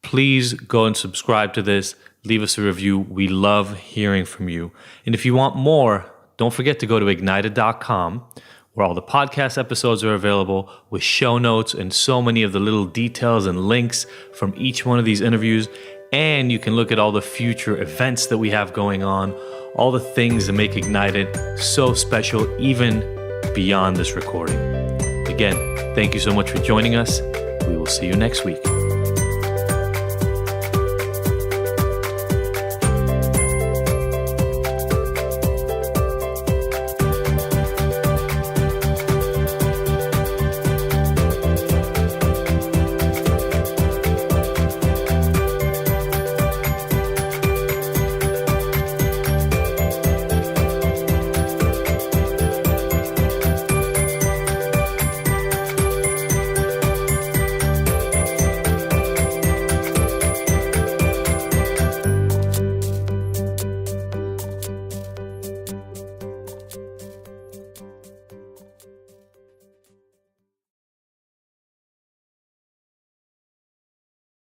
Please go and subscribe to this. Leave us a review. We love hearing from you. And if you want more, don't forget to go to ignited.com, where all the podcast episodes are available with show notes and so many of the little details and links from each one of these interviews. And you can look at all the future events that we have going on, all the things that make Ignited so special, even beyond this recording. Again, thank you so much for joining us. We will see you next week.